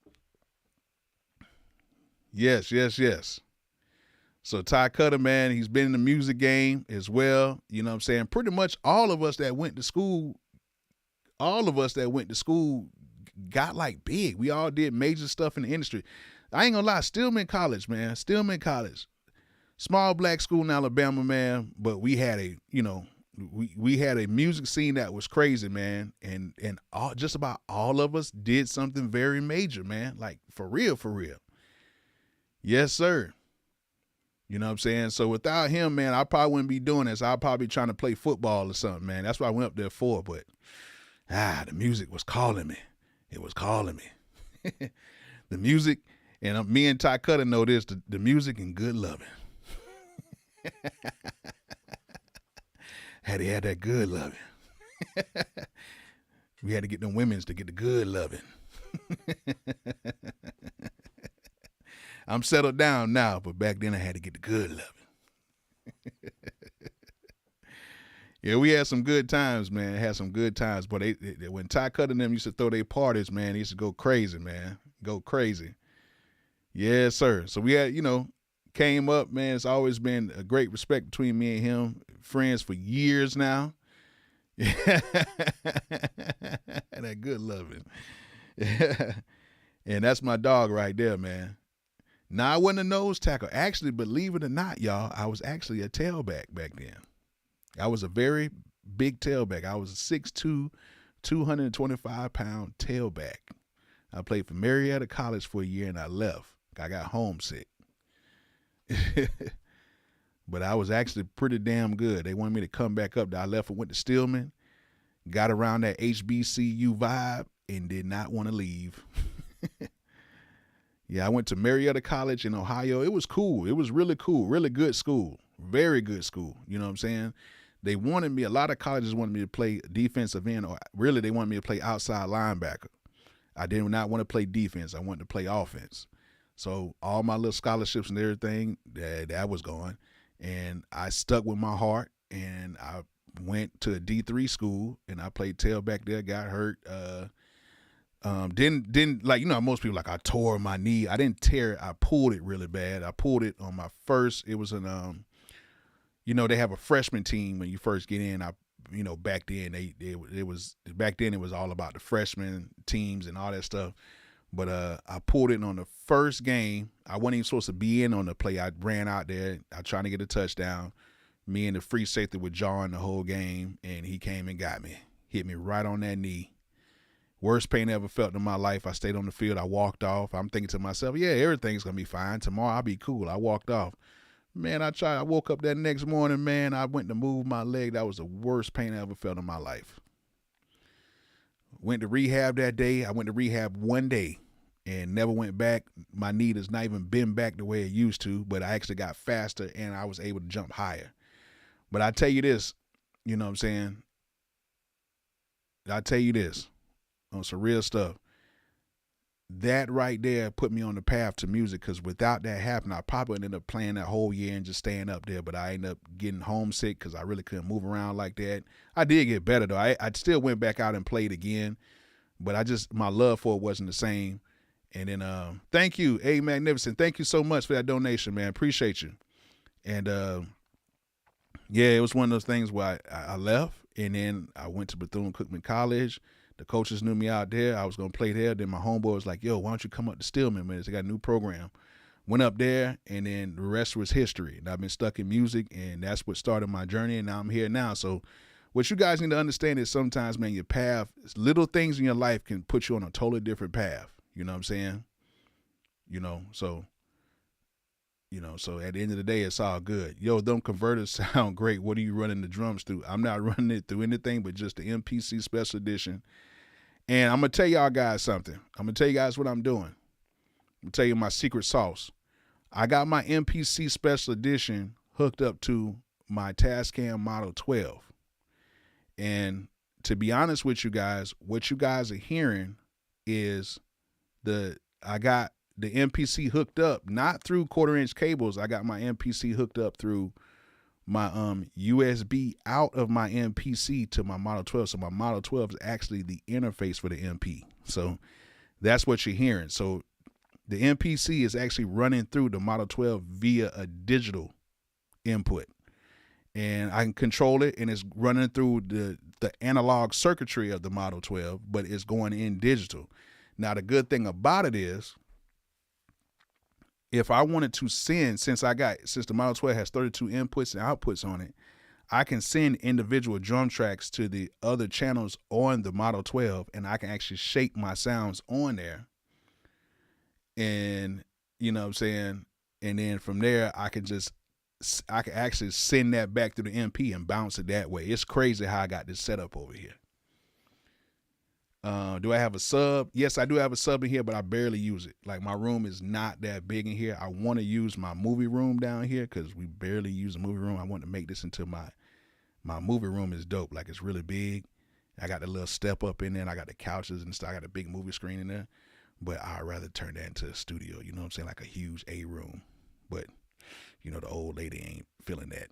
So Ty Cutter, man, he's been in the music game as well. You know what I'm saying? Pretty much all of us that went to school got like big. We all did major stuff in the industry. I ain't gonna lie, Stillman College, man. Stillman College. Small black school in Alabama, man. But we had a, you know, we had a music scene that was crazy, man. And just about all of us did something very major, man. Like for real. Yes, sir. You know what I'm saying? So without him, man, I probably wouldn't be doing this. I'd probably be trying to play football or something, man. That's what I went up there for. But the music was calling me. It was calling me. The music, and me and Ty Cutter know this, the music and good loving. Had to have that good loving. We had to get them women's to get the good loving. I'm settled down now, but back then I had to get the good loving. Yeah, we had some good times, man. Had some good times. But when Ty Cutter and them used to throw their parties, man, they used to go crazy, man. Go crazy. Yes, sir. So we had, you know, came up, man. It's always been a great respect between me and him. Friends for years now. That good loving. And that's my dog right there, man. Now, I wasn't a nose tackle. Actually, believe it or not, y'all, I was actually a tailback back then. I was a very big tailback. I was a 6'2", 225-pound tailback. I played for Marietta College for a year, and I left. I got homesick. But I was actually pretty damn good. They wanted me to come back up. I left and went to Stillman, got around that HBCU vibe, and did not want to leave. Yeah, I went to Marietta College in Ohio. It was cool. It was really cool. Really good school. Very good school. You know what I'm saying? They wanted me, a lot of colleges wanted me to play defensive end, or really they wanted me to play outside linebacker. I did not want to play defense. I wanted to play offense. So all my little scholarships and everything, that was gone. And I stuck with my heart, and I went to a D3 school and I played tailback there, got hurt. Didn't like, you know, most people like I tore my knee. I didn't tear it. I pulled it really bad. I pulled it on my first, it was an, you know, they have a freshman team when you first get in. You know, back then it was all about the freshman teams and all that stuff. But I pulled it on the first game. I wasn't even supposed to be in on the play. I ran out there. I tried to get a touchdown. Me and the free safety were jawing the whole game, and he came and got me. Hit me right on that knee. Worst pain I ever felt in my life. I stayed on the field. I walked off. I'm thinking to myself, yeah, everything's going to be fine. Tomorrow I'll be cool. I walked off. Man, I woke up that next morning, man. I went to move my leg. That was the worst pain I ever felt in my life. Went to rehab that day. I went to rehab one day and never went back. My knee has not even been back the way it used to, but I actually got faster and I was able to jump higher. But I tell you this, you know what I'm saying? I tell you this on some real stuff. That right there put me on the path to music, because without that happening, I probably ended up playing that whole year and just staying up there. But I ended up getting homesick because I really couldn't move around like that. I did get better, though. I still went back out and played again, but my love for it wasn't the same. And then thank you, A Magnificent. Thank you so much for that donation, man. Appreciate you. And yeah, it was one of those things where I left, and then I went to Bethune-Cookman College. The coaches knew me out there. I was going to play there. Then my homeboy was like, yo, why don't you come up to Stillman, man? They got a new program. Went up there, and then the rest was history. And I've been stuck in music, and that's what started my journey, and now I'm here now. So what you guys need to understand is sometimes, man, your path, little things in your life can put you on a totally different path. You know what I'm saying? So at the end of the day, it's all good. Yo, them converters sound great. What are you running the drums through? I'm not running it through anything but just the MPC Special Edition. And I'm going to tell y'all guys something. I'm going to tell you guys what I'm doing. I'm going to tell you my secret sauce. I got my MPC Special Edition hooked up to my Tascam Model 12. And to be honest with you guys, what you guys are hearing is I got the MPC hooked up, not through 1/4-inch cables. I got my MPC hooked up through my USB out of my MPC to my Model 12. So my Model 12 is actually the interface for the MP. So that's what you're hearing. So the MPC is actually running through the Model 12 via a digital input. And I can control it, and it's running through the analog circuitry of the Model 12, but it's going in digital. Now, the good thing about it is, if I wanted to send, since the Model 12 has 32 inputs and outputs on it, I can send individual drum tracks to the other channels on the Model 12, and I can actually shape my sounds on there. And, you know what I'm saying? And then from there, I can actually send that back to the MP and bounce it that way. It's crazy how I got this set up over here. Do I have a sub? Yes, I do have a sub in here, but I barely use it. Like, my room is not that big in here. I want to use my movie room down here because we barely use a movie room. I want to make this into my movie room is dope. Like, it's really big. I got the little step up in there, and I got the couches and stuff. I got a big movie screen in there. But I'd rather turn that into a studio, you know what I'm saying? Like a huge A room. But, you know, the old lady ain't feeling that.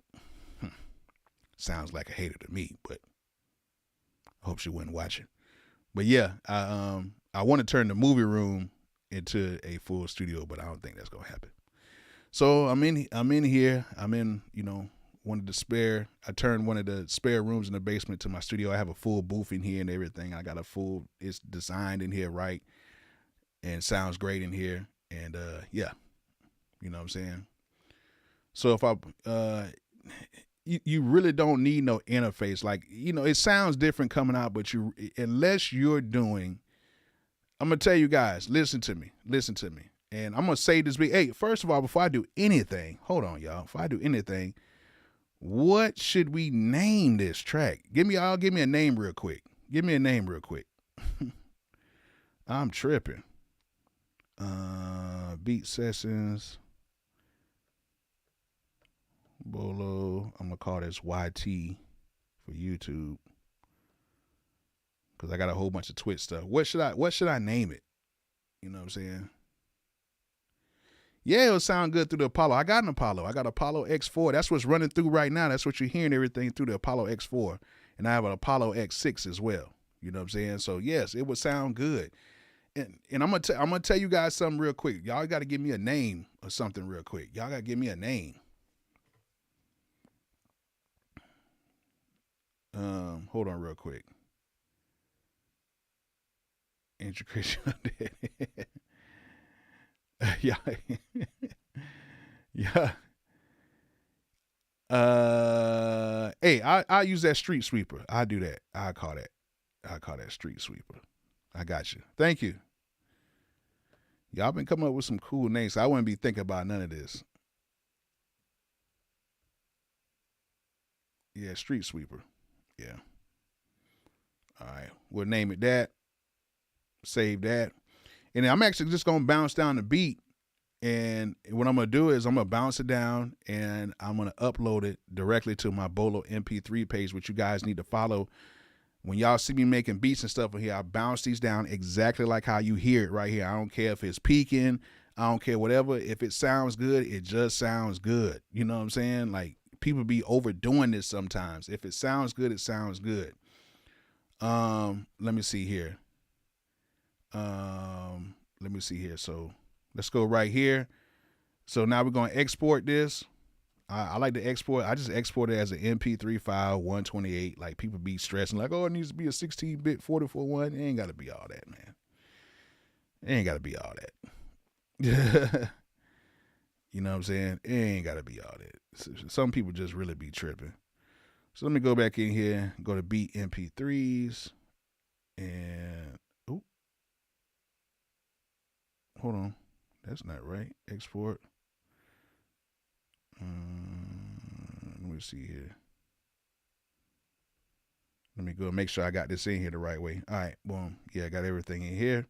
Sounds like a hater to me, but I hope she wasn't watching. But yeah, I want to turn the movie room into a full studio, but I don't think that's gonna happen. So I'm in here. I'm in, I turned one of the spare rooms in the basement to my studio. I have a full booth in here and everything. I got it's designed in here right, and sounds great in here. And yeah, you know what I'm saying. So if you really don't need no interface. Like, it sounds different coming out, but unless you're doing, I'm going to tell you guys, listen to me. And I'm going to say this hey, first of all, before I do anything, hold on, y'all. Before I do anything, what should we name this track? Give me a name real quick. I'm tripping. Beat Sessions. Bolo, I'm gonna call this YT for YouTube because I got a whole bunch of Twitch stuff. What should I name it? You know what I'm saying? Yeah, it'll sound good through the Apollo. I got an Apollo. I got Apollo X4. That's what's running through right now. That's what you're hearing everything through the Apollo X4. And I have an Apollo X6 as well. You know what I'm saying? So yes, it would sound good. And I'm gonna tell you guys something real quick. Y'all got to give me a name or something real quick. Y'all got to give me a name. Hold on real quick. Integration of that. Yeah. Yeah. Hey, I use that street sweeper. I do that. I call that street sweeper. I got you. Thank you. Y'all been coming up with some cool names. So I wouldn't be thinking about none of this. Yeah, street sweeper. Yeah. All right. We'll name it that. Save that. And then I'm actually just gonna bounce down the beat. And what I'm going to do is I'm going to bounce it down and I'm going to upload it directly to my Bolo MP3 page, which you guys need to follow. When y'all see me making beats and stuff in here, I bounce these down exactly like how you hear it right here. I don't care if it's peaking. I don't care whatever. If it sounds good, it just sounds good. You know what I'm saying? Like, people be overdoing this sometimes. If it sounds good, it sounds good. Let me see here. So let's go right here. So now we're going to export this. I like to export. I just export it as an MP3 file, 128. Like, people be stressing, like, oh, it needs to be a 16-bit 44.1. It ain't got to be all that, man. It ain't got to be all that. You know what I'm saying? It ain't got to be all that. Some people just really be tripping. So let me go back in here, go to beat MP3s, and, hold on. That's not right. Export. Let me see here. Let me go make sure I got this in here the right way. All right, boom. Yeah, I got everything in here.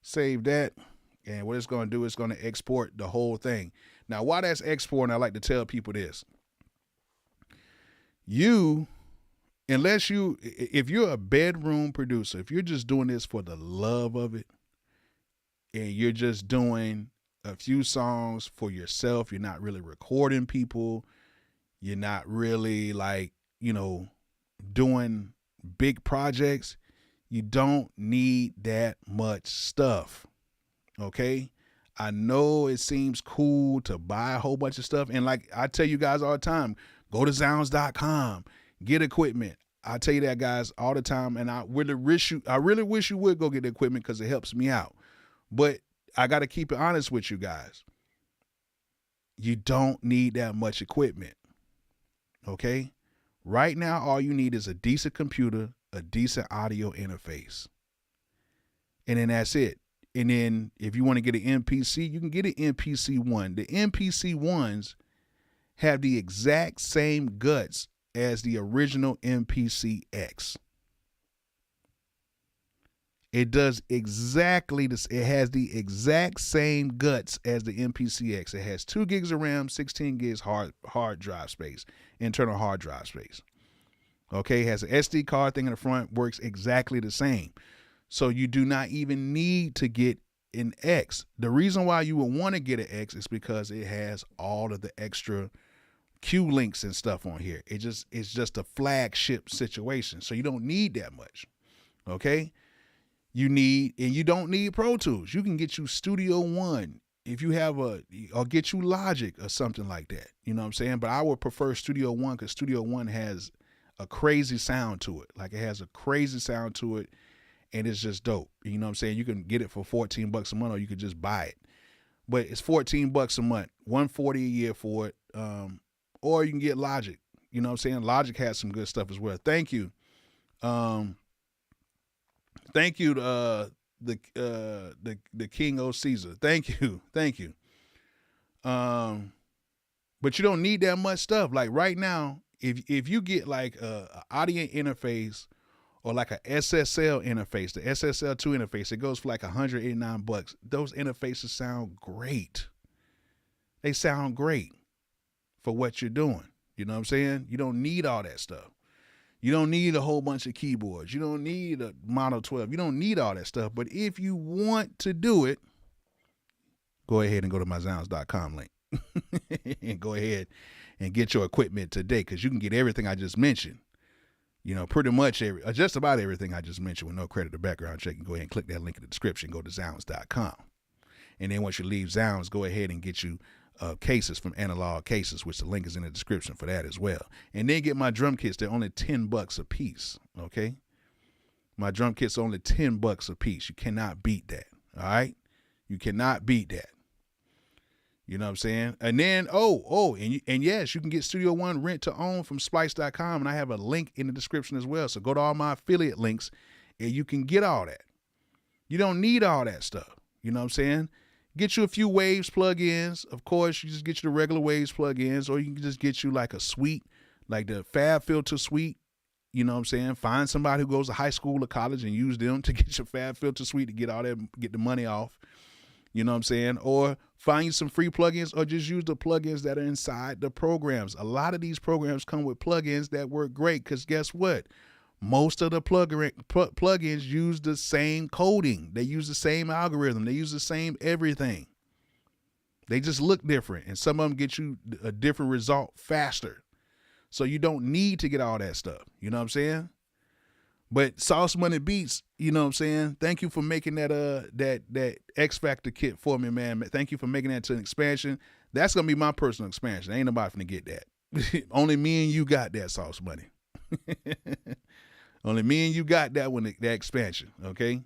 Save that. And what it's going to do is going to export the whole thing. Now, while that's exporting, I like to tell people this. If you're a bedroom producer, if you're just doing this for the love of it, and you're just doing a few songs for yourself, you're not really recording people, you're not really doing big projects, you don't need that much stuff. Okay? I know it seems cool to buy a whole bunch of stuff. And like I tell you guys all the time, go to Zounds.com, get equipment. I tell you that, guys, all the time. And I really wish you would go get the equipment because it helps me out. But I got to keep it honest with you guys. You don't need that much equipment. Okay? Right now, all you need is a decent computer, a decent audio interface. And then that's it. And then if you want to get an MPC, you can get an MPC 1. The MPC 1s have the exact same guts as the original MPC X. It does exactly this. It has the exact same guts as the MPC-X. It has 2 gigs of RAM, 16 gigs hard drive space, internal hard drive space. Okay, it has an SD card thing in the front, works exactly the same. So you do not even need to get an X. The reason why you would want to get an X is because it has all of the extra Q links and stuff on here. It's just a flagship situation. So you don't need that much. Okay? You don't need Pro Tools. You can get you Studio One if you have or get you Logic or something like that. You know what I'm saying? But I would prefer Studio One because Studio One has a crazy sound to it. Like, it has a crazy sound to it, and it's just dope. You know what I'm saying? You can get it for $14 a month, or you could just buy it. But it's $14 a month, $140 a year for it. Or you can get Logic. You know what I'm saying? Logic has some good stuff as well. Thank you. Thank you to the King O Caesar. Thank you. But you don't need that much stuff. Like right now, if you get like a audio interface or like a SSL interface, the SSL2 interface, it goes for like $189. Those interfaces sound great. They sound great for what you're doing. You know what I'm saying? You don't need all that stuff. You don't need a whole bunch of keyboards. You don't need a Mono 12. You don't need all that stuff. But if you want to do it, go ahead and go to my Zounds.com link and go ahead and get your equipment today, because you can get everything I just mentioned. Pretty much just about everything I just mentioned with no credit or background check. You can go ahead and click that link in the description, go to Zounds.com. And then once you leave Zounds, go ahead and get you cases from Analog Cases, which the link is in the description for that as well. And then get my drum kits. They're only $10 a piece, okay? My drum kits are only $10 a piece. You cannot beat that, all right? You cannot beat that. You know what I'm saying? And then, and yes, you can get Studio One rent to own from Splice.com, and I have a link in the description as well. So go to all my affiliate links, and you can get all that. You don't need all that stuff. You know what I'm saying? Get you a few Waves plugins. Of course, you just get you the regular Waves plugins, or you can just get you like a suite, like the Fab Filter suite. You know what I'm saying? Find somebody who goes to high school or college and use them to get your Fab Filter suite to get all that, get the money off. You know what I'm saying? Or find you some free plugins, or just use the plugins that are inside the programs. A lot of these programs come with plugins that work great, because guess what? Most of the plugins use the same coding. They use the same algorithm. They use the same everything. They just look different, and some of them get you a different result faster. So you don't need to get all that stuff. You know what I'm saying? But Sauce Money Beats, you know what I'm saying? Thank you for making that that X Factor kit for me, man. Thank you for making that to an expansion. That's gonna be my personal expansion. Ain't nobody finna get that. Only me and you got that, Sauce Money. Only me and you got that one, that expansion, okay?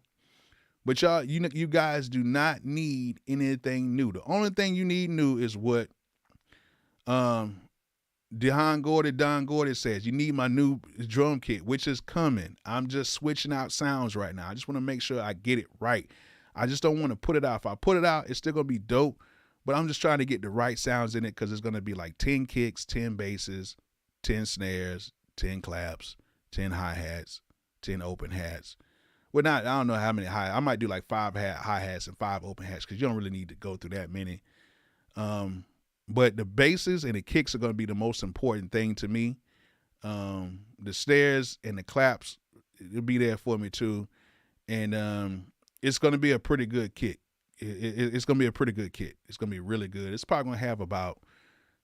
But y'all, you guys do not need anything new. The only thing you need new is what Don Gordy says. You need my new drum kit, which is coming. I'm just switching out sounds right now. I just want to make sure I get it right. I just don't want to put it out. If I put it out, it's still going to be dope, but I'm just trying to get the right sounds in it, because it's going to be like 10 kicks, 10 basses, 10 snares, 10 claps, 10 hi-hats, 10 open hats. Well, I don't know how many I might do like 5 hi-hats and 5 open hats, because you don't really need to go through that many. But the basses and the kicks are going to be the most important thing to me. The snares and the claps, it'll be there for me too. And it's going to be a pretty good kit. It's going to be a pretty good kit. It's going to be really good. It's probably going to have about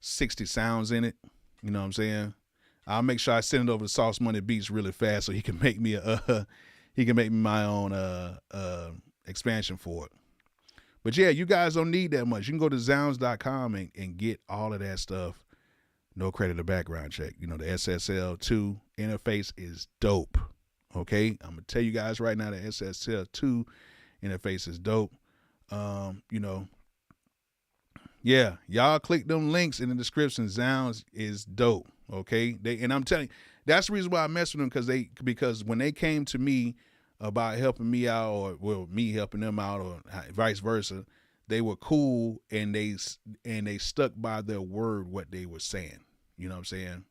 60 sounds in it. You know what I'm saying? I'll make sure I send it over to Sauce Money Beats really fast, so he can make me my own expansion for it. But yeah, you guys don't need that much. You can go to Zounds.com and get all of that stuff. No credit or background check. The SSL2 interface is dope. Okay? I'm going to tell you guys right now, the SSL2 interface is dope. Yeah, y'all click them links in the description. Zounds is dope. Okay? And I'm telling you, that's the reason why I mess with them, because when they came to me about helping me out, or me helping them out, or vice versa, they were cool, and they stuck by their word, what they were saying. You know what I'm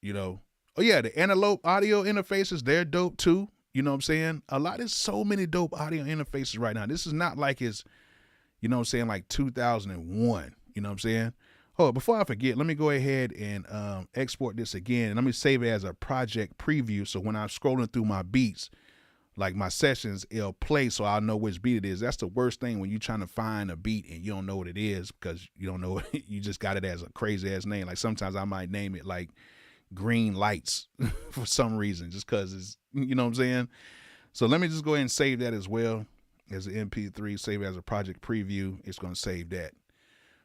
saying? Oh yeah, the Antelope audio interfaces, they're dope too. You know what I'm saying? There's so many dope audio interfaces right now. This is not like it's, like 2001. You know what I'm saying? Oh, before I forget, let me go ahead and export this again. And let me save it as a project preview, so when I'm scrolling through my beats, like my sessions, it'll play, so I'll know which beat it is. That's the worst thing, when you're trying to find a beat and you don't know what it is, because you don't know you just got it as a crazy ass name. Like sometimes I might name it like Green Lights for some reason, just because it's, you know what I'm saying? So let me just go ahead and save that as well as an MP3, save it as a project preview. It's going to save that.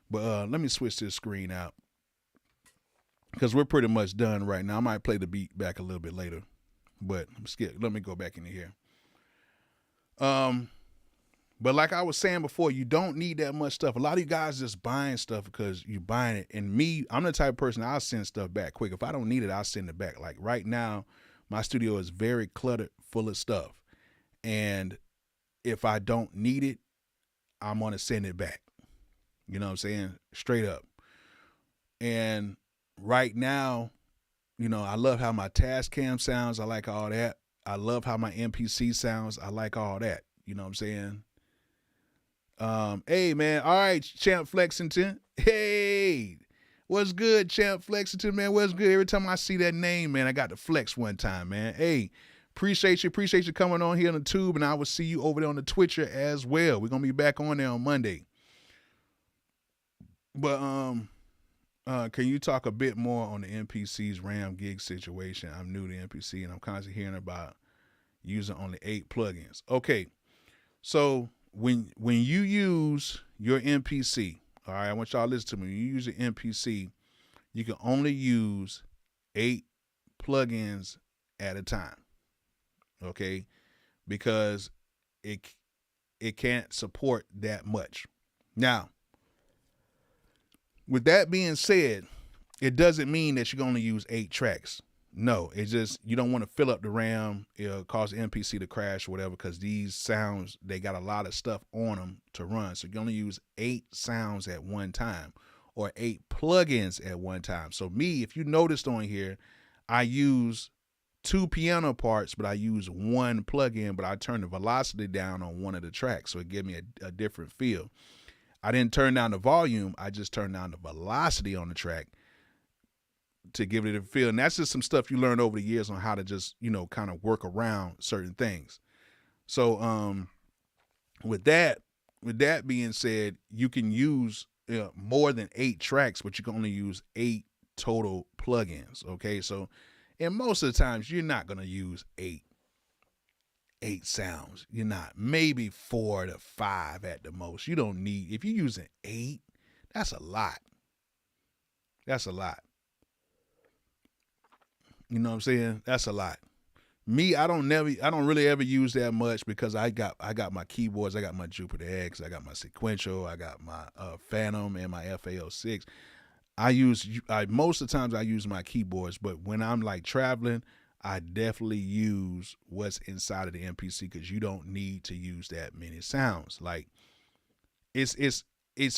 But let me switch this screen out, because we're pretty much done right now. I might play the beat back a little bit later, but let me go back into here. But like I was saying before, you don't need that much stuff. A lot of you guys just buying stuff because you buying it. And me, I'm the type of person, I'll send stuff back quick. If I don't need it, I'll send it back. Like right now, my studio is very cluttered, full of stuff. And if I don't need it, I'm going to send it back. You know what I'm saying? Straight up. And right now, I love how my Tascam sounds. I like all that. I love how my MPC sounds. I like all that. You know what I'm saying? Hey, man. All right, Champ Flexington. Hey, what's good, Champ Flexington, man? What's good? Every time I see that name, man, I got to flex one time, man. Hey, Appreciate you coming on here on the tube, and I will see you over there on the Twitcher as well. We're gonna be back on there on Monday. But can you talk a bit more on the MPC's RAM gig situation? I'm new to MPC and I'm constantly hearing about using only 8 plugins. Okay, so when you use your MPC, all right, I want y'all to listen to me. When you use your MPC, you can only use 8 plugins at a time. Okay, because it can't support that much. Now, with that being said, it doesn't mean that you can only use 8 tracks. No, it's just you don't want to fill up the RAM. It'll cause the MPC to crash or whatever, because these sounds, they got a lot of stuff on them to run. So you can only use 8 sounds at one time or 8 plugins at one time. So me, if you noticed on here, I use 2 piano parts, but I use 1 plugin, but I turn the velocity down on one of the tracks. So it gave me a different feel. I didn't turn down the volume. I just turned down the velocity on the track to give it a feel. And that's just some stuff you learn over the years on how to just, kind of work around certain things. So with that being said, you can use more than 8 tracks, but you can only use 8 total plugins. Okay, so and most of the times you're not going to use 8 sounds. You're not. Maybe 4 to 5 at the most. You don't need, if you're using 8, that's a lot. That's a lot. You know what I'm saying? That's a lot. Me, I don't really ever use that much, because I got my keyboards. I got my Jupiter X, I got my Sequential, I got my Phantom and my FAO6. Most of the times I use my keyboards, but when I'm like traveling, I definitely use what's inside of the MPC, because you don't need to use that many sounds. Like it's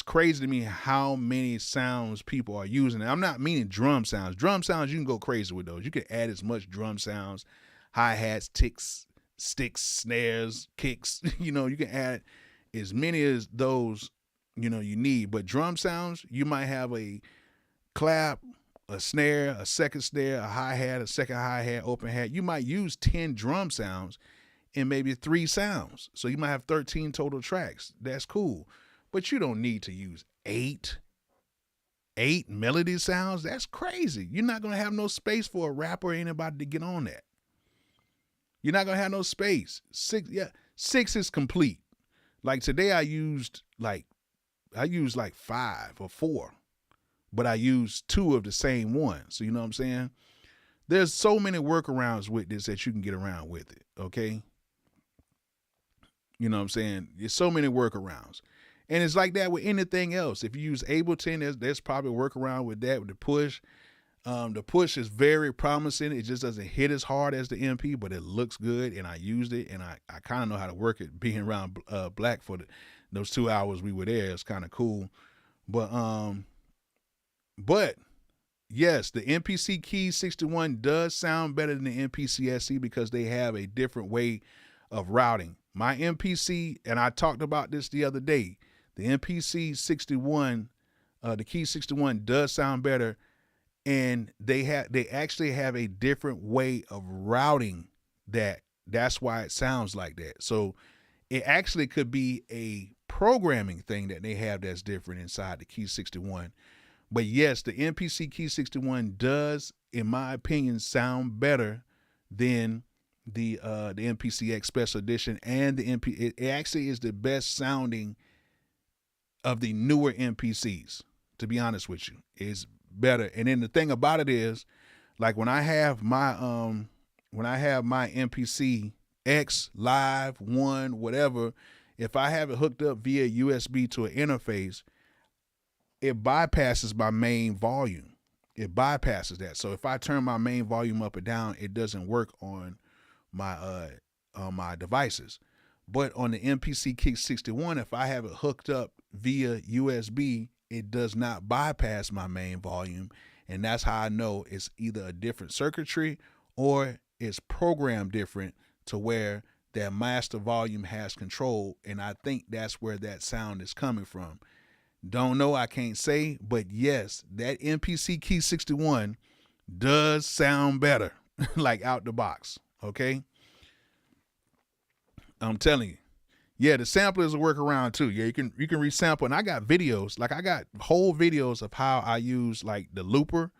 crazy to me how many sounds people are using. And I'm not meaning drum sounds. Drum sounds, you can go crazy with those. You can add as much drum sounds, hi-hats, ticks, sticks, snares, kicks. You can add as many as those, you need. But drum sounds, you might have a clap, a snare, a second snare, a hi-hat, a second hi-hat, open hat. You might use 10 drum sounds in maybe 3 sounds. So you might have 13 total tracks. That's cool. But you don't need to use 8 melody sounds. That's crazy. You're not going to have no space for a rapper or anybody to get on that. You're not going to have no space. 6 is complete. Like today I used like 5 or 4. But I used 2 of the same one. So you know what I'm saying? There's so many workarounds with this that you can get around with it, okay? You know what I'm saying? There's so many workarounds. And it's like that with anything else. If you use Ableton, there's probably a workaround with that, with the push. The push is very promising. It just doesn't hit as hard as the MP, but it looks good, and I used it, and I kind of know how to work it. Being around Black for those 2 hours we were there, it's kind of cool. But yes, the MPC Key 61 does sound better than the MPC SE, because they have a different way of routing. My MPC, and I talked about this the other day, the MPC 61, the Key 61 does sound better, and they actually have a different way of routing that. That's why it sounds like that. So it actually could be a programming thing that they have that's different inside the Key 61. But yes, the MPC Key 61 does, in my opinion, sound better than the MPC X Special Edition and the MP. It actually is the best sounding of the newer MPCs. To be honest with you, it's better. And then the thing about it is, like when I have my MPC X Live 1, whatever, if I have it hooked up via USB to an interface, it bypasses my main volume. It bypasses that. So if I turn my main volume up or down, it doesn't work on my devices. But on the MPC Key 61, if I have it hooked up via USB, it does not bypass my main volume. And that's how I know it's either a different circuitry or it's programmed different to where that master volume has control. And I think that's where that sound is coming from. Don't know, I can't say, but yes, that MPC Key 61 does sound better, like out the box, okay? I'm telling you. Yeah, the sampler is a workaround too. Yeah, you can resample, and I got videos. Like I got whole videos of how I use like the looper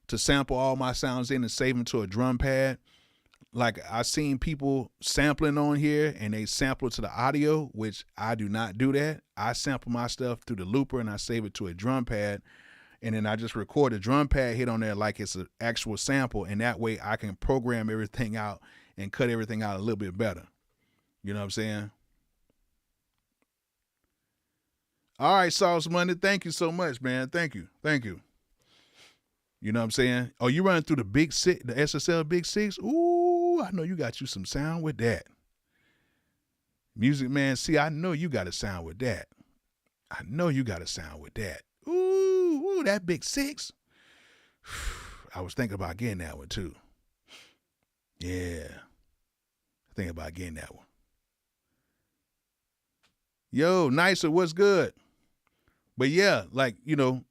to sample all my sounds in and save them to a drum pad. Like I seen people sampling on here and they sample to the audio, which I do not do that. I sample my stuff through the looper and I save it to a drum pad, and then I just record the drum pad hit on there like it's an actual sample, and that way I can program everything out and cut everything out a little bit better. You know what I'm saying? All right, Sauce Money. Thank you so much, man. Thank you. Thank you. You know what I'm saying? Oh, you running through the Big Six, the SSL Big Six? Ooh, I know you got you some sound with that. Music Man, see, I know you got a sound with that. I know you got a sound with that. Ooh, that Big Six. I was thinking about getting that one too. Yeah. Thinking about getting that one. Yo, Nicer, what's good? But yeah, like, you know,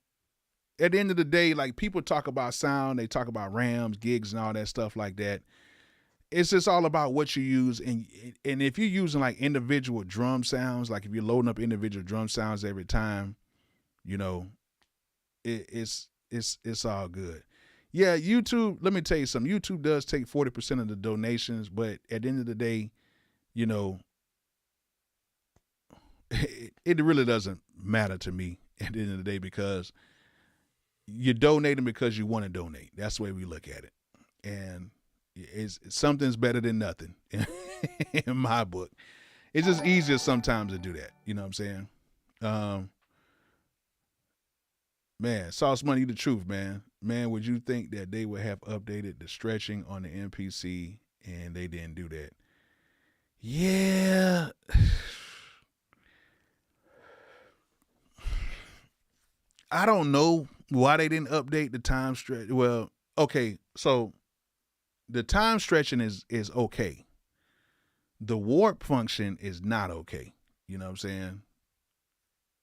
at the end of the day, like people talk about sound, they talk about RAMs, gigs, and all that stuff like that. It's just all about what you use, and if you're using like individual drum sounds, like if you're loading up individual drum sounds every time, you know, it's all good. Yeah, YouTube. Let me tell you something. YouTube does take 40% of the donations, but at the end of the day, you know, it really doesn't matter to me at the end of the day, because you're donating because you want to donate. That's the way we look at it. And something's better than nothing in my book. It's just easier sometimes to do that. You know what I'm saying? Man, Sauce Money, the truth, man. Man, would you think that they would have updated the stretching on the MPC and they didn't do that? Yeah. I don't know why they didn't update the time stretch. Well, okay, so the time stretching is okay. The warp function is not okay. You know what I'm saying?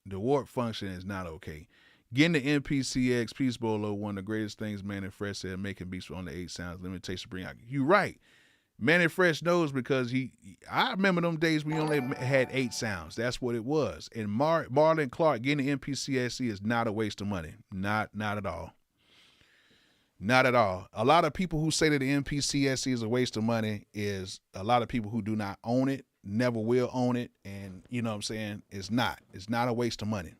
The warp function is not okay. Getting the MPCX Peace Bolo, one of the greatest things Manny Fresh said, making beats on the 8 sounds limitation bring out. You're right. Manny Fresh knows, because I remember them days we only had 8 sounds. That's what it was. And Marlon Clark getting the MPCSC is not a waste of money. Not at all. Not at all. A lot of people who say that the MPCSC is a waste of money is a lot of people who do not own it, never will own it, and you know what I'm saying? It's not. It's not a waste of money.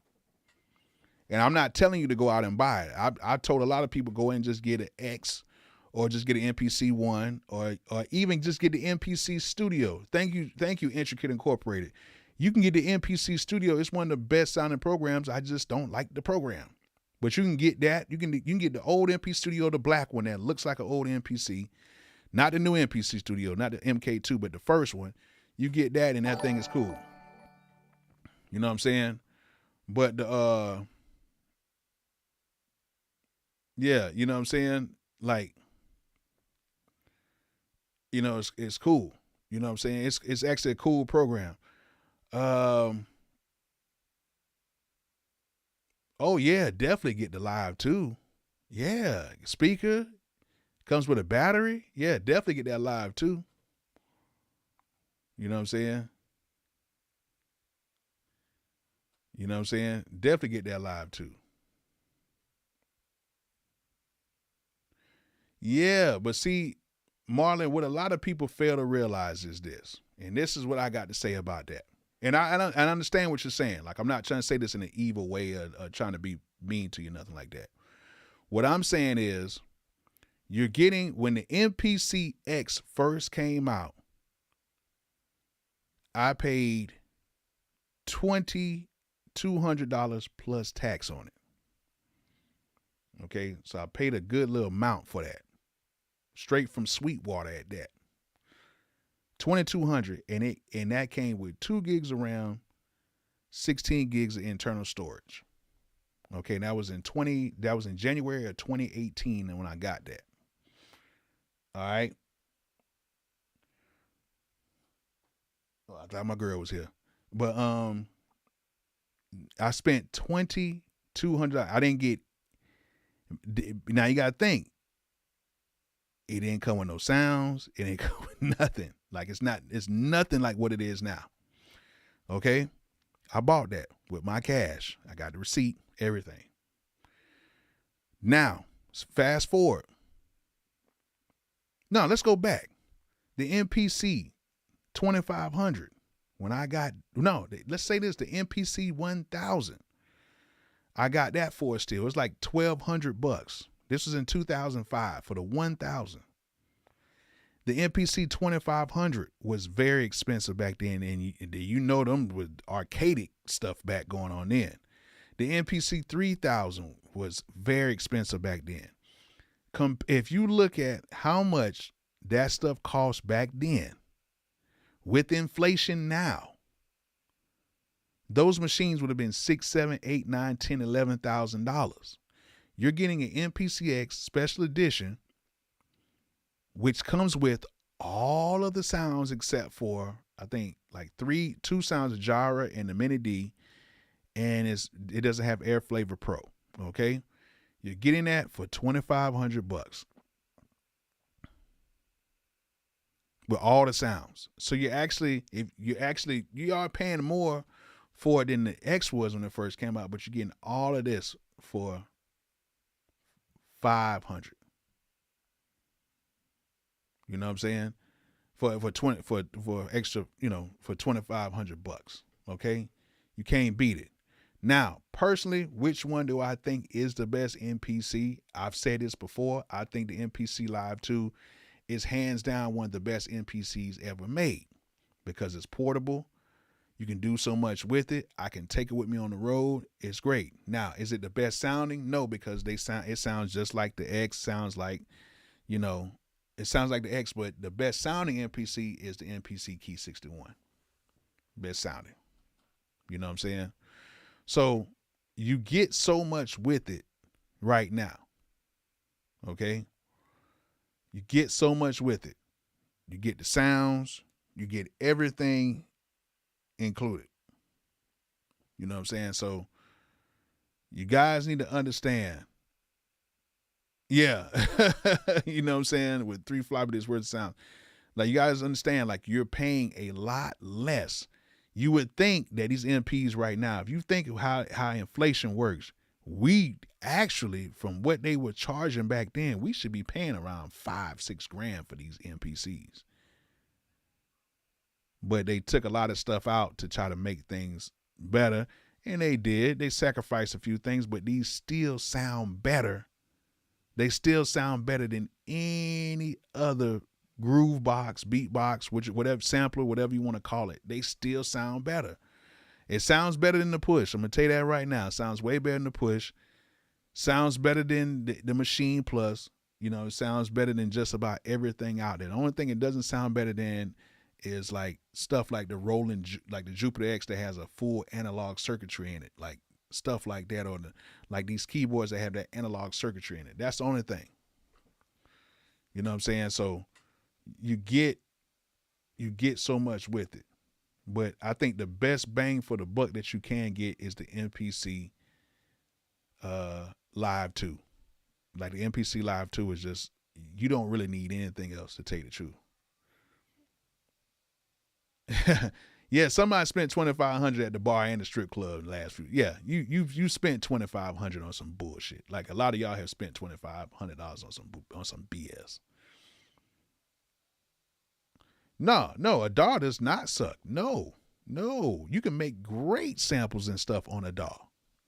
And I'm not telling you to go out and buy it. I told a lot of people go in and just get an X, or just get an MPC one, or even just get the MPC Studio. Thank you, Intricate Incorporated. You can get the MPC Studio. It's one of the best sounding programs. I just don't like the program. But you can get that. You can get the old MPC Studio, the black one that looks like an old MPC. Not the new MPC Studio, not the MK2, but the first one. You get that, and that thing is cool. You know what I'm saying? But yeah, you know what I'm saying? Like, you know, it's cool. You know what I'm saying? It's actually a cool program. Oh yeah, definitely get the live too. Yeah, speaker comes with a battery. Yeah, definitely get that live too. You know what I'm saying? You know what I'm saying? Definitely get that live too. Yeah, but see, Marlon, what a lot of people fail to realize is this, and this is what I got to say about that. And I understand what you're saying. Like, I'm not trying to say this in an evil way or trying to be mean to you, nothing like that. What I'm saying is, you're getting, when the MPC-X first came out, I paid $2,200 plus tax on it. Okay, so I paid a good little amount for that. Straight from Sweetwater at that. $2,200, and that came with 2 gigs of RAM, 16 gigs of internal storage. Okay, that was in January of 2018 when I got that. All right. Oh, I thought my girl was here. But I spent $2,200. I didn't get. Now you gotta think. It didn't come with no sounds. It didn't come with nothing. Like it's nothing like what it is now. Okay? I bought that with my cash. I got the receipt, everything. Now, fast forward. No, let's go back. The MPC 2500. Let's say this, the MPC 1000. I got that for a steal. It was like $1,200. This was in 2005 for the 1000. The MPC 2500 was very expensive back then, and you know them with arcadic stuff back going on then. The MPC 3000 was very expensive back then. If you look at how much that stuff cost back then, with inflation now, those machines would have been $6,000, $7,000, $8,000, $9,000, $10,000, $11,000. You're getting an MPCX special edition, which comes with all of the sounds except for, I think, like two sounds of Jura and the Mini D, and it doesn't have Air Flavor Pro. Okay, you're getting that for $2,500 with all the sounds. So you are paying more for it than the X was when it first came out, but you're getting all of this for $500. You know what I'm saying? For extra, for $2,500. Okay, you can't beat it. Now, personally, which one do I think is the best MPC? I've said this before. I think the MPC Live 2 is hands down one of the best MPCs ever made because it's portable. You can do so much with it. I can take it with me on the road. It's great. Now, is it the best sounding? No, because it sounds just like the X. It sounds like the X, but the best sounding MPC is the MPC Key 61. Best sounding. You know what I'm saying? So you get so much with it right now. Okay? You get so much with it. You get the sounds. You get everything included. You know what I'm saying? So you guys need to understand. Yeah. You know what I'm saying? With 3 floppy disks worth of sound. Like, you guys understand, like, you're paying a lot less. You would think that these MPs right now, if you think of how inflation works, we actually, from what they were charging back then, we should be paying around $5-6 for these MPCs. But they took a lot of stuff out to try to make things better, and they did. They sacrificed a few things, but these still sound better. They still sound better than any other groove box, beatbox, whatever sampler, whatever you want to call it. They still sound better. It sounds better than the Push. I'm gonna tell you that right now. It sounds way better than the Push. Sounds better than the Machine Plus. It sounds better than just about everything out there. The only thing it doesn't sound better than is like stuff like like the Jupiter X that has a full analog circuitry in it, like stuff like that, or like these keyboards that have that analog circuitry in it. That's the only thing. You know what I'm saying? So you get so much with it. But I think the best bang for the buck that you can get is the MPC Live 2. Like, the MPC Live 2 is just, you don't really need anything else, to tell you the truth. Yeah, somebody spent $2,500 at the bar and the strip club last few. Yeah, you spent $2,500 on some bullshit. Like, a lot of y'all have spent $2,500 on some BS. No, a DAW does not suck. No, you can make great samples and stuff on a DAW.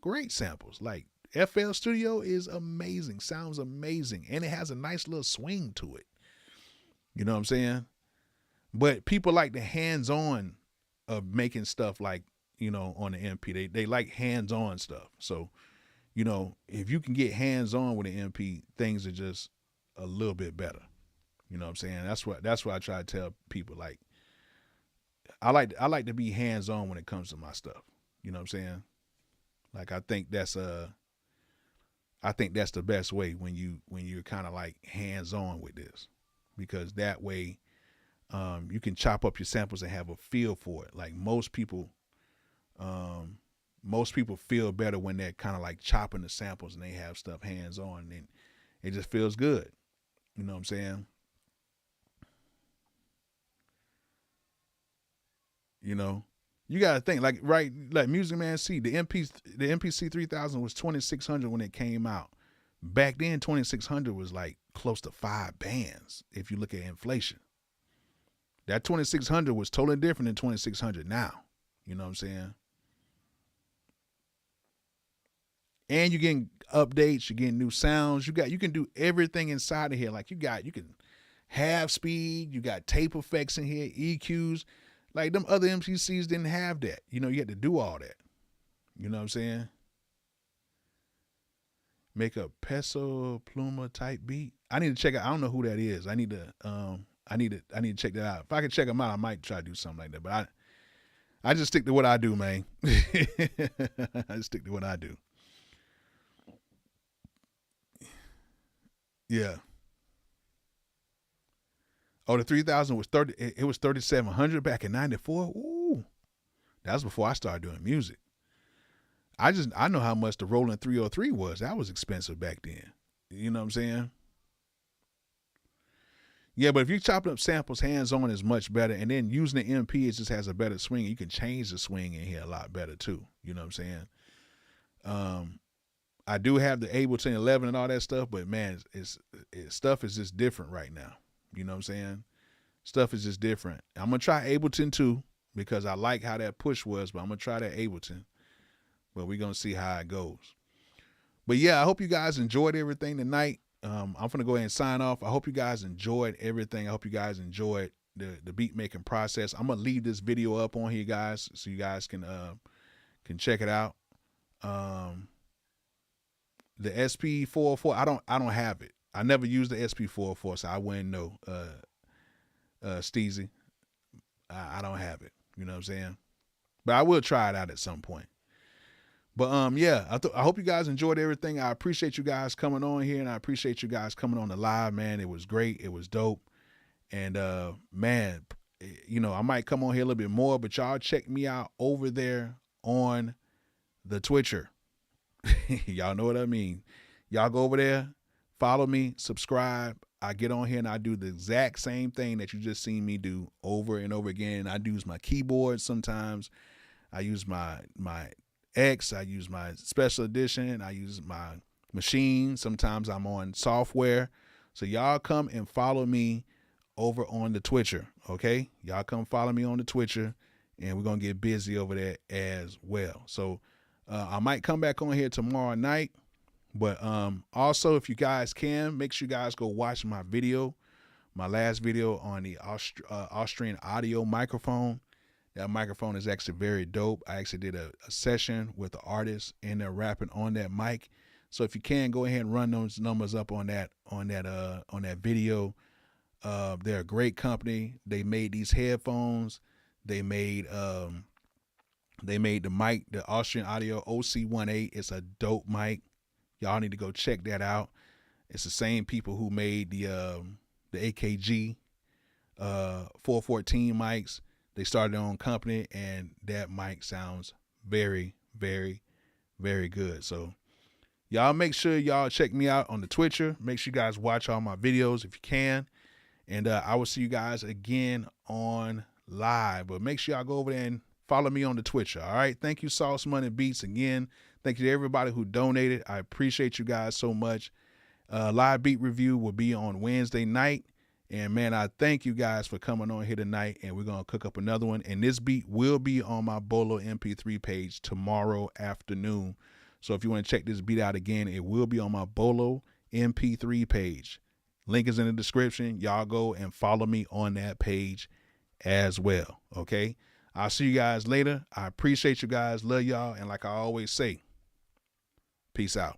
Great samples. Like, FL Studio is amazing, sounds amazing, and it has a nice little swing to it. You know what I'm saying? But people like the hands-on of making stuff, like, on the MP. They like hands-on stuff. So, if you can get hands-on with an MP, things are just a little bit better. You know what I'm saying? That's what I try to tell people. Like, I like to be hands-on when it comes to my stuff. You know what I'm saying? Like, I think that's the best way when you're kind of like hands-on with this, because that way you can chop up your samples and have a feel for it. Like, most people feel better when they're kind of like chopping the samples and they have stuff hands-on, and it just feels good. You know what I'm saying? You know, you got to think like Music Man C. The MPC 3000 was 2600 when it came out. Back then, 2600 was like close to 5 bands. If you look at inflation, that 2600 was totally different than 2600 now. You know what I'm saying? And you're getting updates, you're getting new sounds. You can do everything inside of here. Like you can have speed, you got tape effects in here, EQs. Like them other MPCs didn't have that. You know, you had to do all that. You know what I'm saying? Make a Peso Pluma type beat. I need to check out. I don't know who that is. I need to check that out. If I can check them out, I might try to do something like that. But I just stick to what I do, man. I just stick to what I do. Yeah. Oh, the 3000 was 30. It was 3700 back in '94. Ooh, that was before I started doing music. I know how much the Roland 303 was. That was expensive back then. You know what I'm saying? Yeah, but if you chop up samples hands on, is much better. And then using the MP, it just has a better swing. You can change the swing in here a lot better too. You know what I'm saying? I do have the Ableton 11 and all that stuff, but man, stuff is just different right now. You know what I'm saying? Stuff is just different. I'm going to try Ableton too because I like how that push was, but I'm going to try that Ableton. But we're going to see how it goes. But yeah, I hope you guys enjoyed everything tonight. I'm going to go ahead and sign off. I hope you guys enjoyed everything. I hope you guys enjoyed the beat making process. I'm going to leave this video up on here, guys, so you guys can check it out. The SP404, I don't have it. I never used the SP404, so I wouldn't know. Steezy, I don't have it. You know what I'm saying? But I will try it out at some point. But yeah, I hope you guys enjoyed everything. I appreciate you guys coming on here, and I appreciate you guys coming on the live, man. It was great. It was dope. And man, you know, I might come on here a little bit more, but y'all check me out over there on the Twitcher. Y'all know what I mean. Y'all go over there, follow me, subscribe. I get on here and I do the exact same thing that you just seen me do over and over again. I use my keyboard sometimes. I use my X. I use my special edition. I use my machine. Sometimes I'm on software. So y'all come and follow me over on the Twitcher, okay? Y'all come follow me on the Twitcher, and we're going to get busy over there as well. So I might come back on here tomorrow night. But also, if you guys can, make sure you guys go watch my video, my last video on the Austrian audio microphone. That microphone is actually very dope. I actually did a session with the artist, and they're rapping on that mic. So if you can, go ahead and run those numbers up on that video. They're a great company. They made these headphones. They made the mic, the Austrian Audio OC18. It's a dope mic. Y'all need to go check that out. It's the same people who made the AKG 414 mics. They started their own company, and that mic sounds very, very, very good. So y'all make sure y'all check me out on the Twitcher. Make sure you guys watch all my videos if you can. And I will see you guys again on live. But make sure y'all go over there and follow me on the Twitcher. All right. Thank you, Sauce Money Beats, again. Thank you to everybody who donated. I appreciate you guys so much. Live beat review will be on Wednesday night. And man, I thank you guys for coming on here tonight. And we're going to cook up another one. And this beat will be on my Bolo MP3 page tomorrow afternoon. So if you want to check this beat out again, it will be on my Bolo MP3 page. Link is in the description. Y'all go and follow me on that page as well. Okay. I'll see you guys later. I appreciate you guys. Love y'all. And like I always say, peace out.